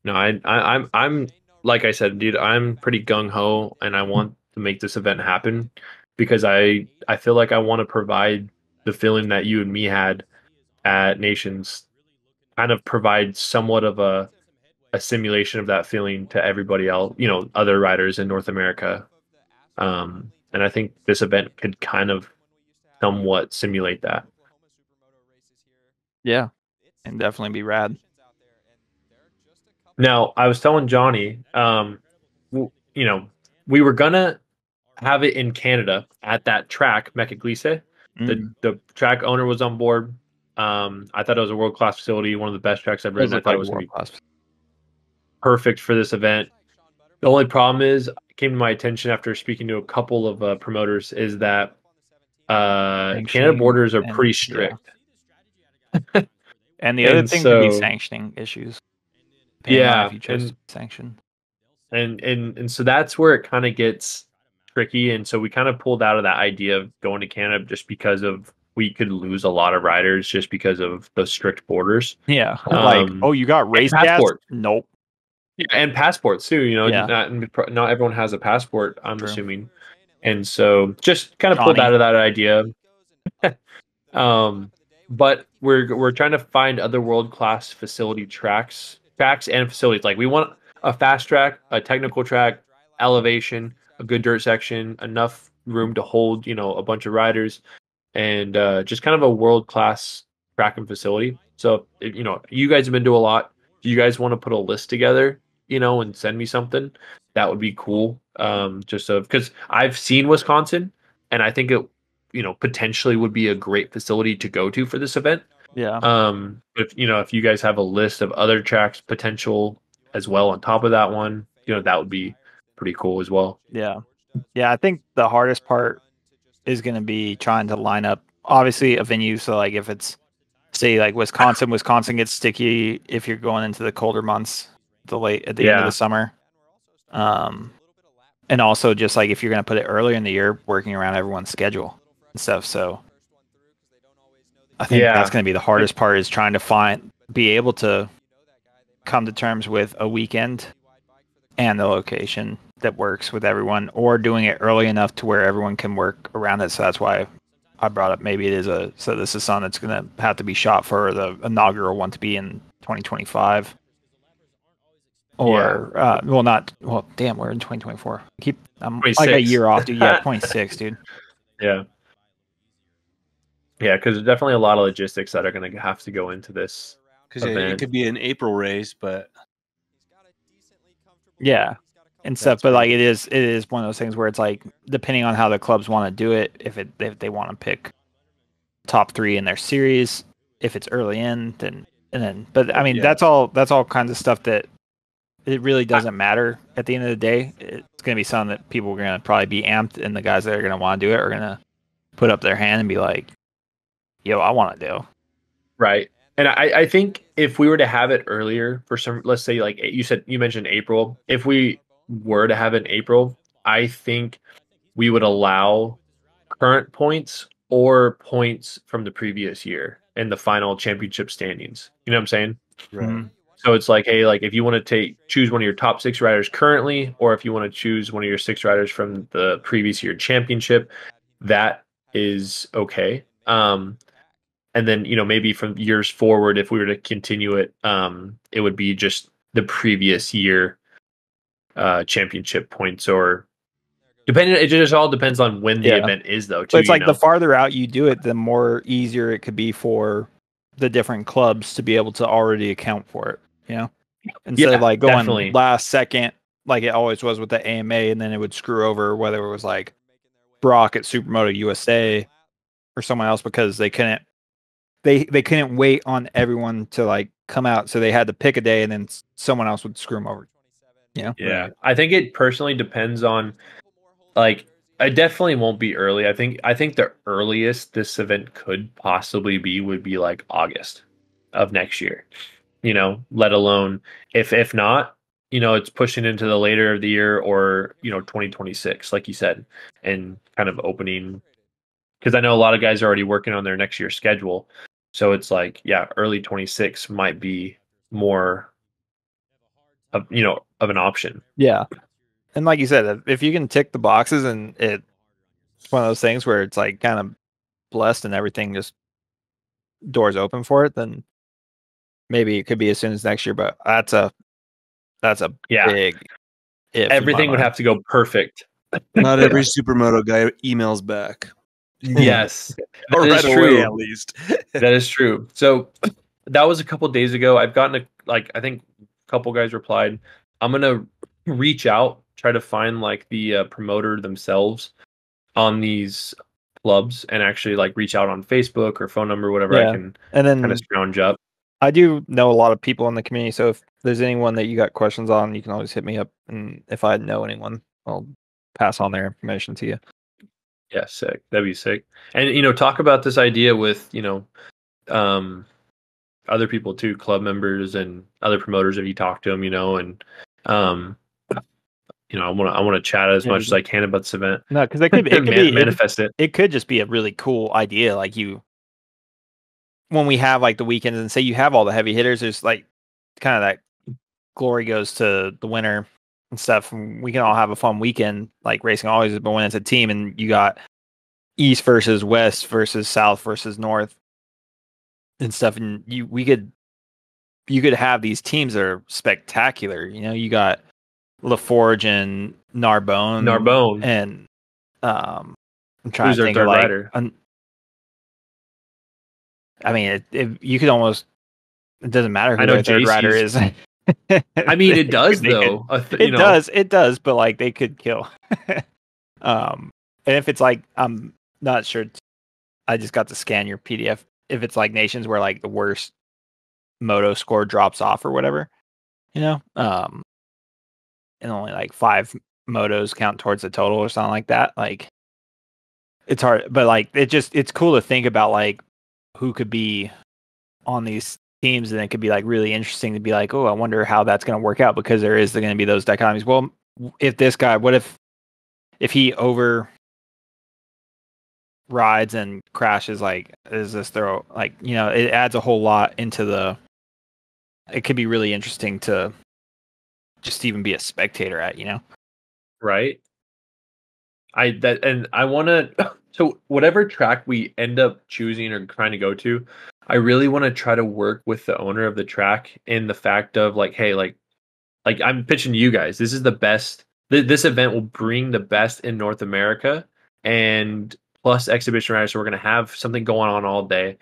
I'm like I said, dude, I'm pretty gung ho, and I want to make this event happen because I feel like I want to provide the feeling that you and me had at Nations, kind of provide somewhat of a simulation of that feeling to everybody else, other riders in North America. And I think this event could kind of somewhat simulate that. Yeah, and definitely be rad. Now, I was telling Johnny, we were gonna have it in Canada at that track, Mettett. The track owner was on board. I thought it was a world class facility, one of the best tracks I've ridden. I thought it was gonna be perfect for this event. The only problem is, it came to my attention after speaking to a couple of promoters, is that Canada borders are pretty strict. Yeah. And the other thing could be sanctioning issues. Yeah, if you chose to sanction. And so that's where it kind of gets tricky. And so we kind of pulled out of that idea of going to Canada just because of we could lose a lot of riders just because of the strict borders. Yeah, like you got race passport? Nope. Yeah, and passports too. Not everyone has a passport, I'm assuming. And so just kind of pulled out of that idea. But we're trying to find other world-class facility tracks and facilities. Like we want a fast track, a technical track, elevation, a good dirt section, enough room to hold, a bunch of riders, and just kind of a world-class track and facility. So, you guys have been to a lot. Do you guys want to put a list together, and send me something? That would be cool. Just so, because I've seen Wisconsin, and I think it, potentially would be a great facility to go to for this event. Yeah. If you guys have a list of other tracks potential as well on top of that one, that would be pretty cool as well. Yeah. Yeah, I think the hardest part is going to be trying to line up, obviously, a venue. So, like, if it's, say, like Wisconsin gets sticky if you're going into the colder months, at the end of the summer. And also just like if you're going to put it earlier in the year, working around everyone's schedule and stuff. So I think that's going to be the hardest part, is trying to be able to come to terms with a weekend and the location that works with everyone, or doing it early enough to where everyone can work around it. So that's why I brought up maybe this is something that's going to have to be shot for the inaugural one to be in 2025. Or damn, we're in 2024. I'm like a year off, dude. Yeah, 26, dude. Yeah, because there's definitely a lot of logistics that are going to have to go into this. Because it could be an April race, but and stuff. But like it is one of those things where it's like, depending on how the clubs want to do it, if they want to pick top 3 in their series, if it's early in, but I mean that's all kinds of stuff that it really doesn't matter at the end of the day. It's going to be something that people are going to probably be amped, and the guys that are going to want to do it are going to put up their hand and be like, yo, I want to do. Right. And I think if we were to have it earlier for let's say like you mentioned April, if we were to have it in April, I think we would allow current points or points from the previous year in the final championship standings. You know what I'm saying? Right. Mm-hmm. So it's like, hey, like if you want to choose one of your top 6 riders currently, or if you want to choose one of your 6 riders from the previous year championship, that is okay. And then, maybe from years forward, if we were to continue it, it would be just the previous year championship points, or depending. It just all depends on when the event is, though. So it's like the farther out you do it, the more easier it could be for the different clubs to be able to already account for it. Instead of like going definitely last second, like it always was with the AMA, and then it would screw over whether it was like Brock at Supermoto USA or someone else, because they couldn't wait on everyone to like come out, so they had to pick a day, and then someone else would screw them over. Yeah, I think it personally depends on, like, I definitely won't be early. I think the earliest this event could possibly be would be like August of next year. Let alone if not, it's pushing into the later of the year or 2026, like you said, and kind of opening because I know a lot of guys are already working on their next year's schedule. So it's like, yeah, early 26 might be more of an option. Yeah. And like you said, if you can tick the boxes and it's one of those things where it's like kind of blessed and everything just doors open for it, then maybe it could be as soon as next year. But that's a Yeah. big if. Everything would have to go perfect. Not every supermoto guy emails back. Yes. Or That is right true. away, at least. That is true. So that was a couple days ago. I've gotten I think a couple guys replied. I'm gonna reach out, try to find like the promoter themselves on these clubs, and actually like reach out on Facebook or phone number, whatever I can And then kind of scrounge up. I do know a lot of people in the community, so if there's anyone that you got questions on, you can always hit me up, and if I know anyone, I'll pass on their information to you. Yeah, sick. That'd be sick. And talk about this idea with other people too, club members and other promoters if you talk to them, and I want to chat as much as I can about this event. No, because it could be manifest it. It could just be a really cool idea, like when we have like the weekends and say you have all the heavy hitters, there's like kind of that glory goes to the winner and stuff. And we can all have a fun weekend, like racing always, but when it's a team and you got East versus West versus South versus North and stuff, and you could have these teams that are spectacular. You got LaForge and Narbonne, and I'm trying Who's to think their of third like rider? I mean, you could almost. It doesn't matter who I know their third rider is. I mean, it does though. It does, but like they could kill. And if it's like, I'm not sure. I just got to scan your PDF. If it's like nations where like the worst moto score drops off or whatever, and only like 5 motos count towards the total or something like that. Like it's hard, but like it's cool to think about like who could be on these teams, and it could be like really interesting to be like, oh, I wonder how that's going to work out, because there is going to be those dichotomies. Well, if this guy, what if he over rides and crashes, like, is this throw, like, it adds a whole lot into it could be really interesting to just even be a spectator at, Right. I want to. So whatever track we end up choosing or trying to go to, I really want to try to work with the owner of the track in the fact of like, hey, like I'm pitching to you guys. This is the best. This event will bring the best in North America, and plus exhibition riders. So we're gonna have something going on all day.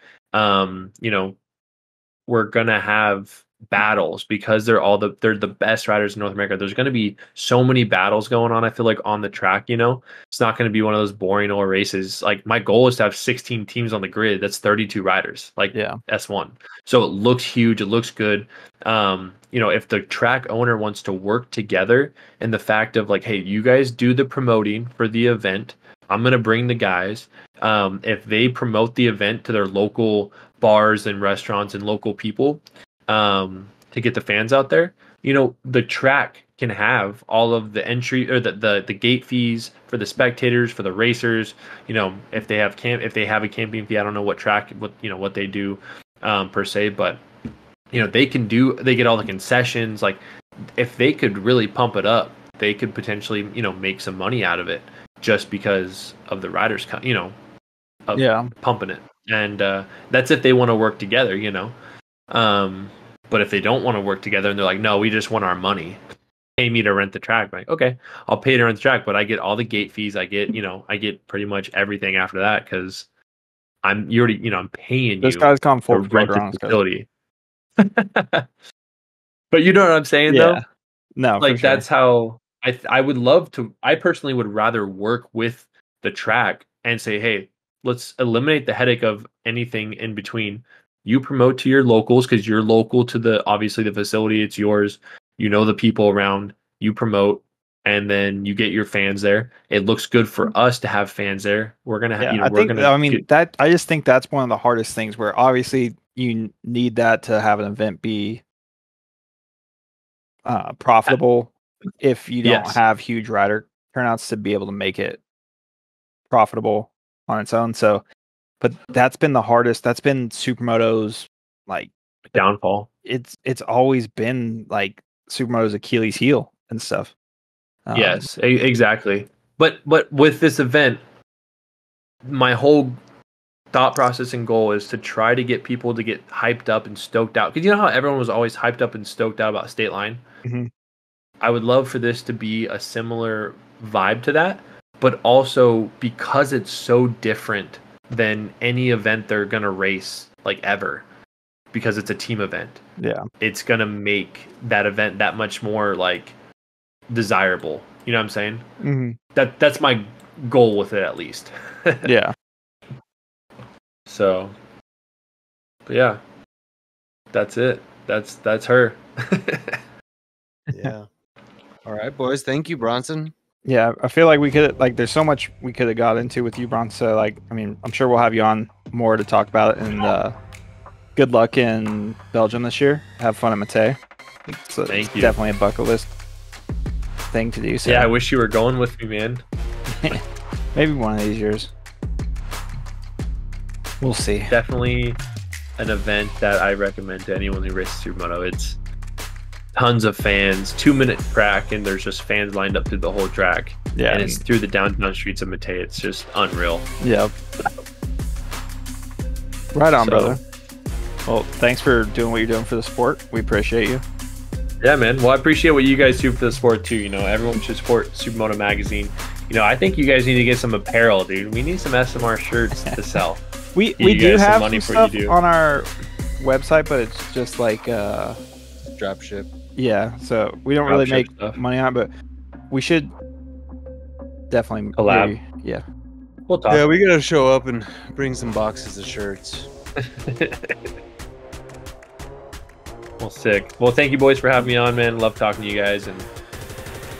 We're gonna have battles because they're the best riders in North America. There's going to be so many battles going on. I feel like on the track, it's not going to be one of those boring old races. Like my goal is to have 16 teams on the grid. That's 32 riders, like S1. So it looks huge. It looks good. If the track owner wants to work together, and the fact of like, hey, you guys do the promoting for the event. I'm going to bring the guys. If they promote the event to their local bars and restaurants and local people, to get the fans out there, the track can have all of the entry or the gate fees for the spectators, for the racers. If they have a camping fee, I don't know what track, what they do per se, but they get all the concessions. Like if they could really pump it up, they could potentially make some money out of it just because of the riders, pumping it. And that's if they want to work together, But if they don't want to work together and they're like, no, we just want our money, pay me to rent the track. I'm like, okay, I'll pay to rent the track, but I get all the gate fees. I get pretty much everything after that because I'm paying this you guy's gone full to rent the ground facility. But you know what I'm saying, though? No, like for sure. That's how I would love to. I personally would rather work with the track and say, hey, let's eliminate the headache of anything in between. You promote to your locals because you're local to obviously the facility. It's yours. The people around. You promote. and then you get your fans there. It looks good for us to have fans there. We're gonna have, Yeah, I just think that's one of the hardest things where obviously you need that to have an event be profitable if you don't Yes. have huge rider turnouts to be able to make it profitable on its own. So, but that's been the hardest. That's been Supermoto's like downfall. It's always been like Supermoto's Achilles heel and stuff. Yes, exactly. But with this event, my whole thought process and goal is to try to get people to get hyped up and stoked out. Because you know how everyone was always hyped up and stoked out about State Line? Mhm. I would love for this to be a similar vibe to that, but also because it's so different than any event they're going to race like ever, because it's a team event. Yeah. It's going to make that event that much more like desirable. You know what I'm saying? Mm-hmm. That's my goal with it, at least. Yeah. So, but yeah, that's it. That's her. Yeah. All right, boys. Thank you, Bronson. Yeah, I feel like we could there's so much we could have got into with you, Bronson. So I mean, I'm sure we'll have you on more to talk about it. And good luck in Belgium this year. Have fun at Mettett. It's definitely a bucket list thing to do. So. Yeah, I wish you were going with me, man. Maybe one of these years. We'll see. Definitely an event that I recommend to anyone who races Supermoto. It's tons of fans, 2-minute track, and there's just fans lined up through the whole track. Yeah, and it's through the downtown streets of Mettett. It's just unreal. Yep. Right on, brother. Well, thanks for doing what you're doing for the sport. We appreciate you. Yeah, man. Well, I appreciate what you guys do for the sport too. You know, everyone should support Supermoto magazine. You know, I think you guys need to get some apparel, dude. We need some SMR shirts to sell. we do have money some stuff on our website, but it's just like drop ship. Yeah, so we don't really make money on it, but we should definitely collab. Yeah, we'll talk. Yeah, we gotta show up and bring some boxes of shirts. Well, sick. Well, thank you, boys, for having me on, man. Love talking to you guys, and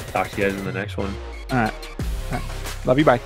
talk to you guys in the next one. All right. Love you. Bye.